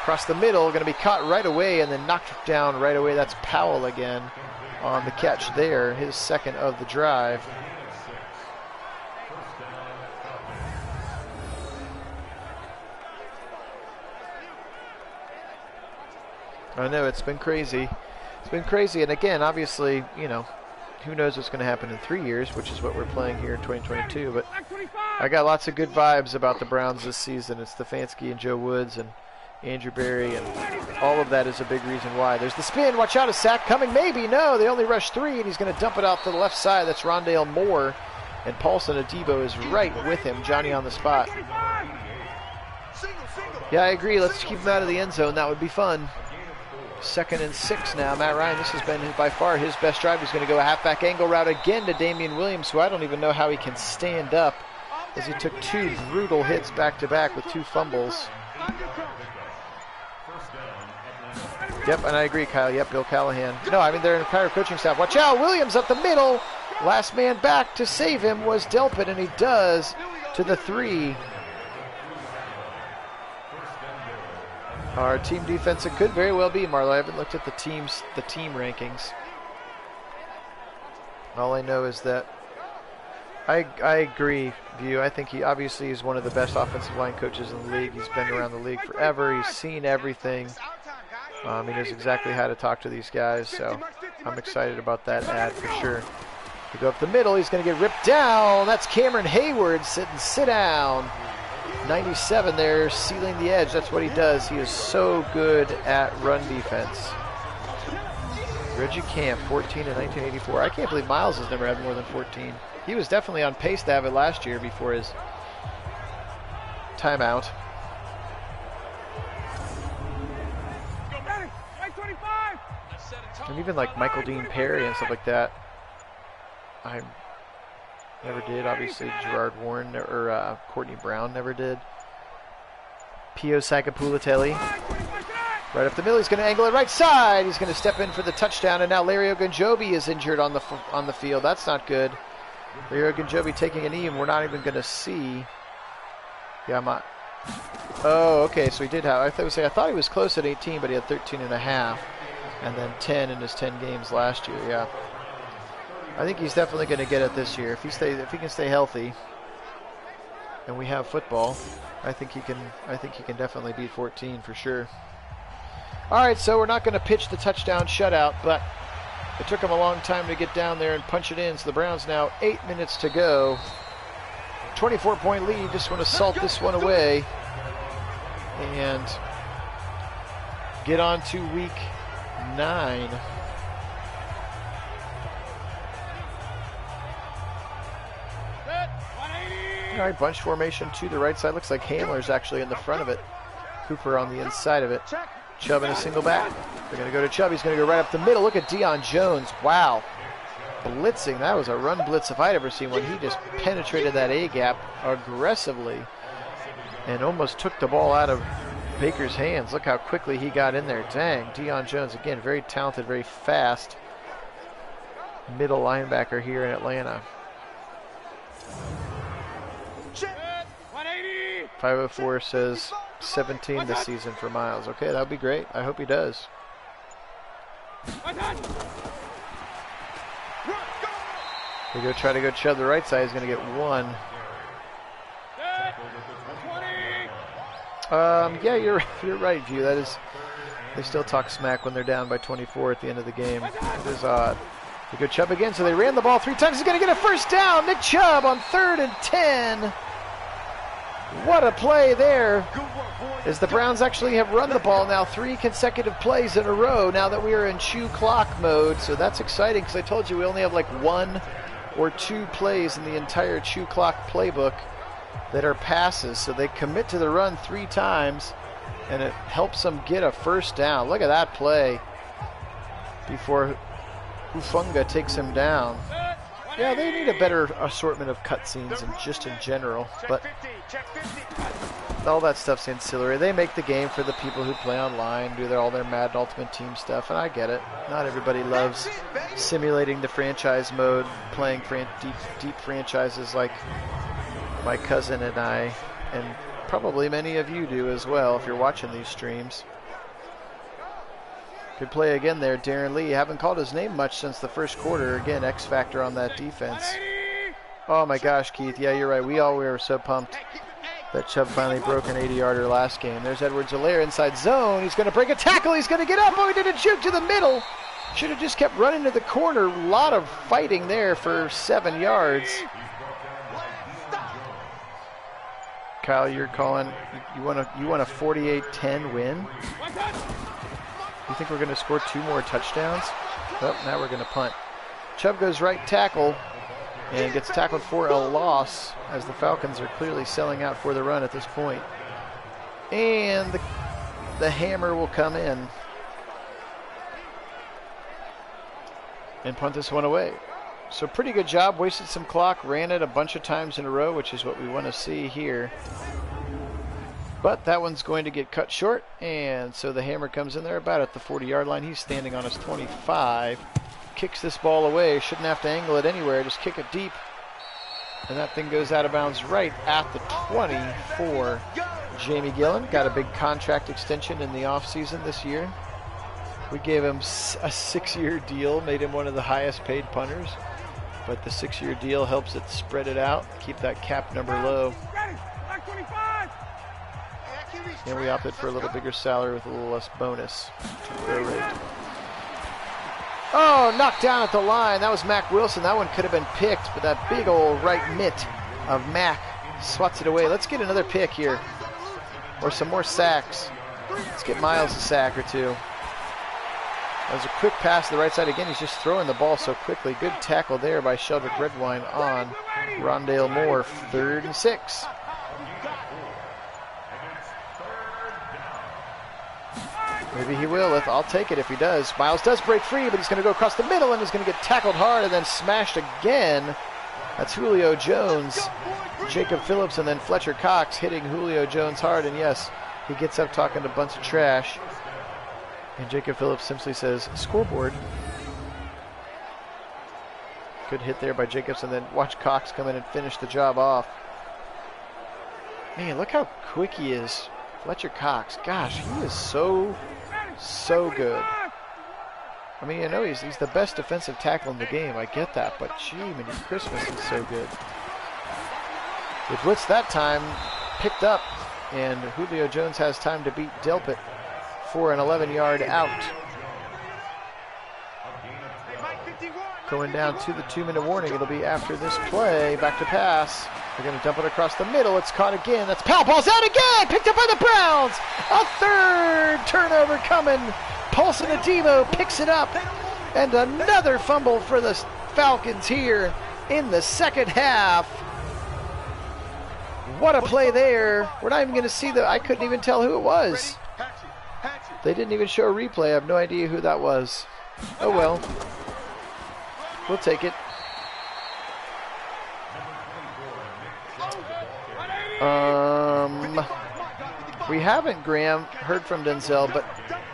Across the middle, going to be caught right away and then knocked down right away. That's Powell again on the catch there, his 2nd of the drive. I know, it's been crazy. It's been crazy, and again, obviously, you know, who knows what's going to happen in 3 years, which is what we're playing here in 2022, but I got lots of good vibes about the Browns this season. It's Stefanski and Joe Woods and Andrew Berry, and all of that is a big reason why. There's the spin. Watch out, a sack coming. Maybe. No, they only rushed 3, and he's going to dump it out to the left side. That's Rondale Moore, and Paulson Adebo is right with him. Johnny on the spot. Yeah, I agree. Let's keep him out of the end zone. That would be fun. 2nd and 6 now. Matt Ryan, this has been by far his best drive. He's going to go a halfback angle route again to Damian Williams, who I don't even know how he can stand up, as he took 2 brutal hits back-to-back with 2 fumbles. Yep, and I agree, Kyle. Yep, Bill Callahan. No, I mean, their entire coaching staff. Watch out, Williams up the middle. Last man back to save him was Delpit, and he does to the 3. Our team defense, it could very well be, Marlo. I haven't looked at the team rankings. All I know is that I agree, View. I think he obviously is one of the best offensive line coaches in the league. He's been around the league forever. He's seen everything. He knows exactly how to talk to these guys, so I'm excited about that ad for sure. To go up the middle, he's going to get ripped down. That's Cameron Hayward sitting sit down. 97 there, sealing the edge. That's what he does. He is so good at run defense. Reggie Camp, 14 in 1984. I can't believe Miles has never had more than 14. He was definitely on pace to have it last year before his timeout. And even like Michael Dean Perry and stuff like that, I never did. Obviously, Gerard Warren or Courtney Brown never did. Pio Sagapulatelli. Right up the middle. He's going to angle it right side. He's going to step in for the touchdown. And now Larry Ogunjobi is injured on the field. That's not good. Larry Ogunjobi taking a knee, and we're not even going to see. Yeah, oh, okay. So he did have. I thought he was close at 18, but he had 13.5. And then 10 in his 10 games last year. Yeah, I think he's definitely going to get it this year if he can stay healthy. And we have football. I think he can definitely beat 14 for sure. All right, so we're not going to pitch the touchdown shutout, but it took him a long time to get down there and punch it in. So the Browns now 8 minutes to go. 24-point lead. Just want to salt this one away and get on to week 9. All right, bunch formation to the right side. Looks like Handler's actually in the front of it. Cooper on the inside of it. Chubb in a single back. They're going to go to Chubb. He's going to go right up the middle. Look at Deion Jones. Wow. Blitzing. That was a run blitz if I'd ever seen one. He just penetrated that A-gap aggressively and almost took the ball out of Baker's hands. Look how quickly he got in there. Dang. Deion Jones, again, very talented, very fast middle linebacker here in Atlanta. 504 says 17 this season for Miles. Okay, that would be great. I hope he does. They go try to go Chubb the right side. He's going to get 1. Yeah, you're right, View. That is, they still talk smack when they're down by 24 at the end of the game. It is odd. They go Chubb again, so they ran the ball 3 times. He's going to get a first down. Nick Chubb on 3rd and 10. What a play there, as the Browns actually have run the ball now 3 consecutive plays in a row now that we are in chew clock mode. So that's exciting, because I told you we only have like 1 or 2 plays in the entire chew clock playbook that are passes. So they commit to the run 3 times, and it helps them get a first down. Look at that play before Hufanga takes him down. Yeah, they need a better assortment of cutscenes and just in general, but all that stuff's ancillary. They make the game for the people who play online, do all their Madden Ultimate Team stuff, and I get it. Not everybody loves simulating the franchise mode, playing deep franchises like my cousin and I, and probably many of you do as well if you're watching these streams. Good play again there, Darren Lee. Haven't called his name much since the first quarter. Again, X factor on that defense. Oh my gosh, Keith. Yeah, you're right. We were so pumped that Chubb finally broke an 80-yarder last game. There's Edwards-Helaire inside zone. He's going to break a tackle. He's going to get up. Oh, he did a juke to the middle. Should have just kept running to the corner. A lot of fighting there for 7 yards. Kyle, you're calling. You want a 48-10 win? You think we're going to score 2 more touchdowns? Oh, now we're going to punt. Chubb goes right tackle and gets tackled for a loss, as the Falcons are clearly selling out for the run at this point. And the hammer will come in and punt this one away. So pretty good job. Wasted some clock, ran it a bunch of times in a row, which is what we want to see here. But that one's going to get cut short, and so the hammer comes in there about at the 40-yard line. He's standing on his 25. Kicks this ball away. Shouldn't have to angle it anywhere. Just kick it deep. And that thing goes out of bounds right at the 20 for Jamie Gillen. Got a big contract extension in the offseason this year. We gave him a 6-year deal, made him one of the highest paid punters. But the 6-year deal helps it spread it out, keep that cap number low. And we opted for a little bigger salary with a little less bonus to prorate. Oh, knocked down at the line. That was Mac Wilson. That one could have been picked, but that big old right mitt of Mac swats it away. Let's get another pick here, or some more sacks. Let's get Miles a sack or 2. That was a quick pass to the right side. Again, he's just throwing the ball so quickly. Good tackle there by Sheldrick Redwine on Rondale Moore. 3rd and 6. Maybe he will. I'll take it if he does. Miles does break free, but he's going to go across the middle and he's going to get tackled hard and then smashed again. That's Julio Jones, Jacob Phillips, and then Fletcher Cox hitting Julio Jones hard. And yes, he gets up talking a bunch of trash. And Jacob Phillips simply says, scoreboard. Good hit there by Jacobs, and then watch Cox come in and finish the job off. Man, look how quick he is. Fletcher Cox, gosh, he is so good. I mean, I know he's the best defensive tackle in the game. I get that, but gee, many Christmas, he's so good. The blitz that time picked up, and Julio Jones has time to beat Delpit for an 11-yard out. Going down to the 2-minute warning. It'll be after this play. Back to pass. They're going to dump it across the middle. It's caught again. That's Powell. Ball's out again. Picked up by the Browns. A 3rd turnover coming. Paulson Ademo picks it up. And another fumble for the Falcons here in the second half. What a play there. We're not even going to see I couldn't even tell who it was. They didn't even show a replay. I have no idea who that was. Oh well. We'll take it. We haven't, Graham, heard from Denzel, but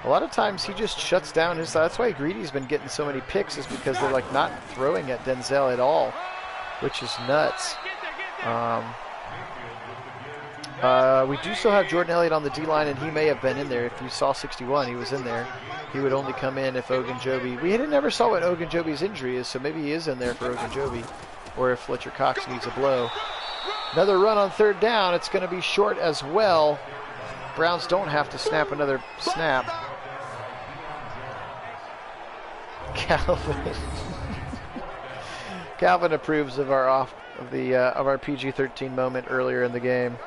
a lot of times he just shuts down his. That's why Greedy's been getting so many picks, is because they're like not throwing at Denzel at all, which is nuts. We do still have Jordan Elliott on the D-line, and he may have been in there. If you saw 61, he was in there. He would only come in if Ogunjobi. We never saw what Ogunjobi's injury is, so maybe he is in there for Ogunjobi, or if Fletcher Cox needs a blow. Another run on 3rd down. It's going to be short as well. Browns don't have to snap another snap. Calvin. Calvin approves of our of our PG-13 moment earlier in the game.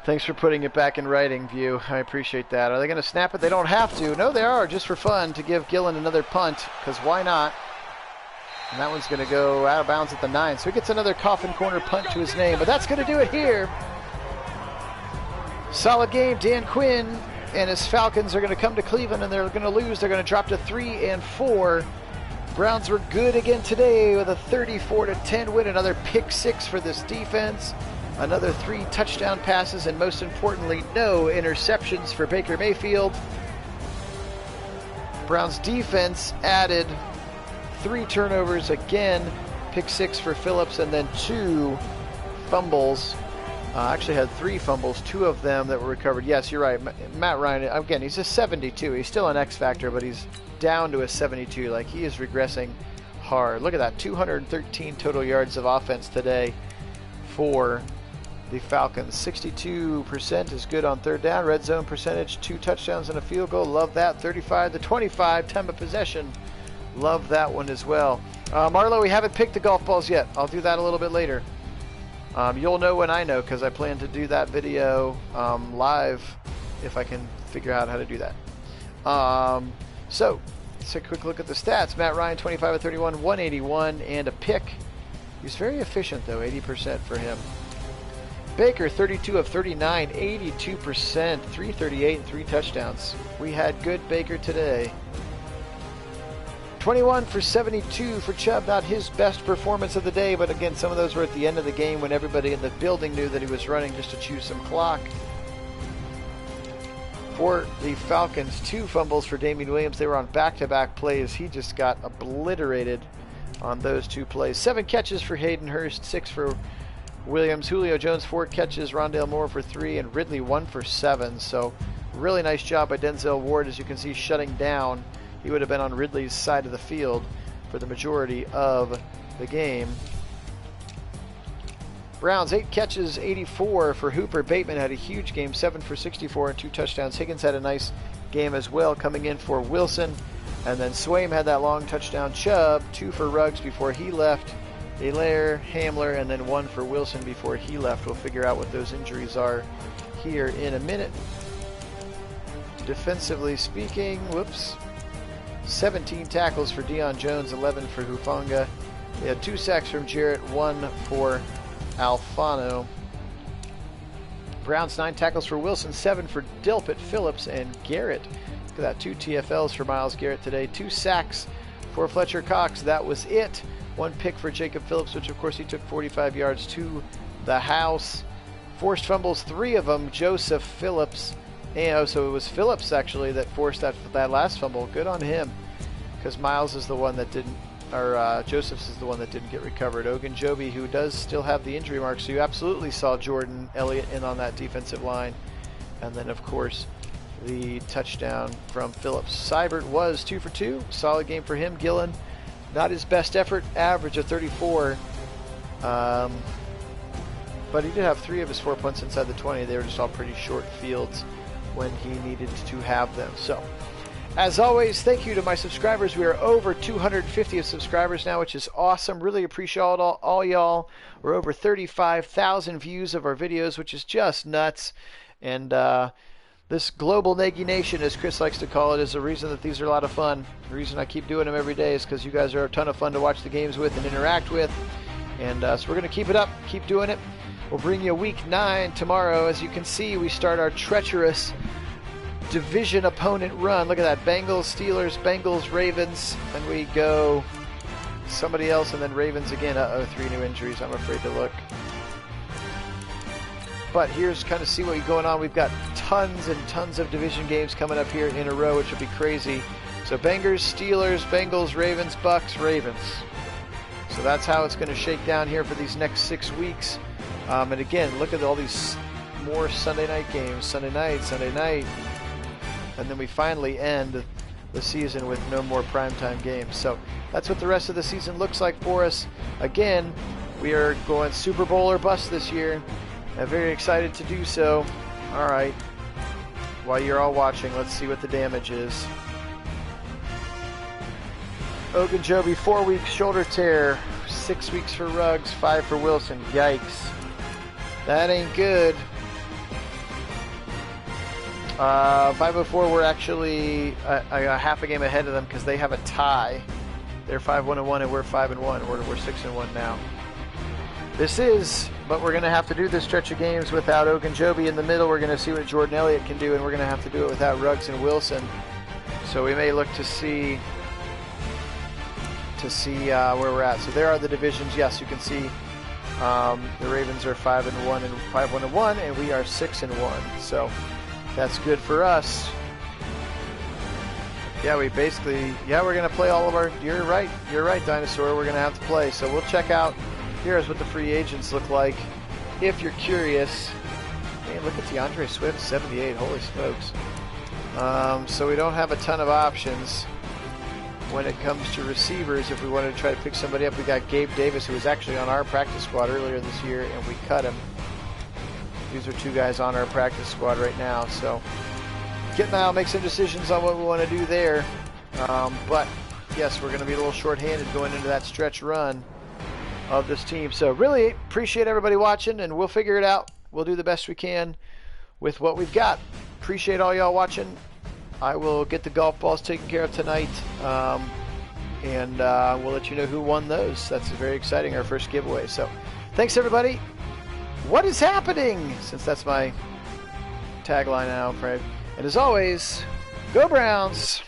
Thanks for putting it back in writing, View. I appreciate that. Are they going to snap it? They don't have to. No, they are, just for fun, to give Gillen another punt, because why not? And that one's going to go out of bounds at the 9. So he gets another coffin corner punt to his name, but that's going to do it here. Solid game. Dan Quinn and his Falcons are going to come to Cleveland, and they're going to lose. They're going to drop to 3-4. Browns were good again today with a 34-10 win. Another pick 6 for this defense. Another 3 touchdown passes, and most importantly, no interceptions for Baker Mayfield. Browns defense added 3 turnovers again, pick 6 for Phillips, and then 2 fumbles. Actually had 3 fumbles, 2 of them that were recovered. Yes, you're right. Matt Ryan, again, he's a 72. He's still an X factor, but he's down to a 72. Like, he is regressing hard. Look at that, 213 total yards of offense today for the Falcons. 62% is good on third down. Red zone percentage, 2 touchdowns and a field goal. Love that. 35-25, time of possession. Love that one as well. Marlo, we haven't picked the golf balls yet. I'll do that a little bit later. You'll know when I know, because I plan to do that video live if I can figure out how to do that. So, let's take a quick look at the stats. Matt Ryan, 25 of 31, 181, and a pick. He's very efficient, though, 80% for him. Baker, 32 of 39, 82%, 338, and 3 touchdowns. We had good Baker today. 21 for 72 for Chubb, not his best performance of the day, but again, some of those were at the end of the game when everybody in the building knew that he was running just to chew some clock. For the Falcons, 2 fumbles for Damian Williams. They were on back-to-back plays. He just got obliterated on those 2 plays. 7 catches for Hayden Hurst, 6 for Williams. Julio Jones, 4 catches. Rondale Moore for 3, and Ridley 1 for 7. So really nice job by Denzel Ward, as you can see, shutting down. He would have been on Ridley's side of the field for the majority of the game. Browns, 8 catches, 84 for Hooper. Bateman had a huge game, 7 for 64 and 2 touchdowns. Higgins had a nice game as well, coming in for Wilson. And then Swaim had that long touchdown. Chubb, 2 for Ruggs before he left. Hilaire, Hamler, and then 1 for Wilson before he left. We'll figure out what those injuries are here in a minute. Defensively speaking, 17 tackles for Deion Jones, 11 for Hufanga. We had 2 sacks from Jarrett, 1 for Alfano. Browns, 9 tackles for Wilson, 7 for Delpit, Phillips, and Garrett. Look at that, 2 TFLs for Myles Garrett today. 2 sacks for Fletcher Cox. That was it. 1 pick for Jacob Phillips, which of course he took 45 yards to the house. Forced fumbles, 3 of them. Joseph, Phillips, and so it was Phillips actually that forced that last fumble. Good on him, because Miles is the one that didn't, or Joseph's is the one that didn't get recovered. Ogunjobi, who does still have the injury marks, so you absolutely saw Jordan Elliott in on that defensive line. And then of course the touchdown from Phillips. Seibert was 2 for 2. Solid game for him. Gillen, not his best effort, average of 34. But he did have 3 of his 4 punts inside the 20. They were just all pretty short fields when he needed to have them. So, as always, thank you to my subscribers. We are over 250 subscribers now, which is awesome. Really appreciate all y'all. We're over 35,000 views of our videos, which is just nuts. And this global Nagy Nation, as Chris likes to call it, is the reason that these are a lot of fun. The reason I keep doing them every day is because you guys are a ton of fun to watch the games with and interact with. And so we're going to keep it up, keep doing it. We'll bring you week 9 tomorrow. As you can see, we start our treacherous division opponent run. Look at that. Bengals, Steelers, Bengals, Ravens. Then we go somebody else, and then Ravens again. 3 new injuries. I'm afraid to look. But here's kind of see what's going on. We've got tons and tons of division games coming up here in a row, which will be crazy. So Bengals, Steelers, Bengals, Ravens, Bucks, Ravens. So that's how it's going to shake down here for these next 6 weeks. And again, look at all these more Sunday night games. Sunday night. And then we finally end the season with no more primetime games. So that's what the rest of the season looks like for us. Again, we are going Super Bowl or bust this year. I'm very excited to do so. All right. while you're all watching, let's see what the damage is. Ogunjobi, 4 weeks, shoulder tear. 6 weeks for Ruggs, 5 for Wilson. Yikes. That ain't good. 504, we're actually a half a game ahead of them because they have a tie. They're 5-1-1 and we're 5-1. We're 6-1 now. But we're going to have to do this stretch of games without Ogunjobi in the middle. We're going to see what Jordan Elliott can do, and we're going to have to do it without Ruggs and Wilson. So we may look to see where we're at. So there are the divisions. Yes, you can see the Ravens are 5-1 and 5-1-1, and we are 6-1. So that's good for us. Yeah, we're going to play all of our. You're right, Dinosaur. We're going to have to play. So we'll check out. Here's what the free agents look like. If you're curious, man, look at DeAndre Swift, 78. Holy smokes. So we don't have a ton of options when it comes to receivers. If we wanted to try to pick somebody up, we got Gabe Davis, who was actually on our practice squad earlier this year, and we cut him. These are 2 guys on our practice squad right now. So get now, make some decisions on what we want to do there. But yes, we're going to be a little short-handed going into that stretch run of this team. So really appreciate everybody watching, and we'll figure it out. We'll do the best we can with what we've got. Appreciate all y'all watching. I will get the golf balls taken care of tonight, and we'll let you know who won those. That's very exciting, our first giveaway. So thanks, everybody. What is happening? Since that's my tagline now, Fred. And as always, go Browns!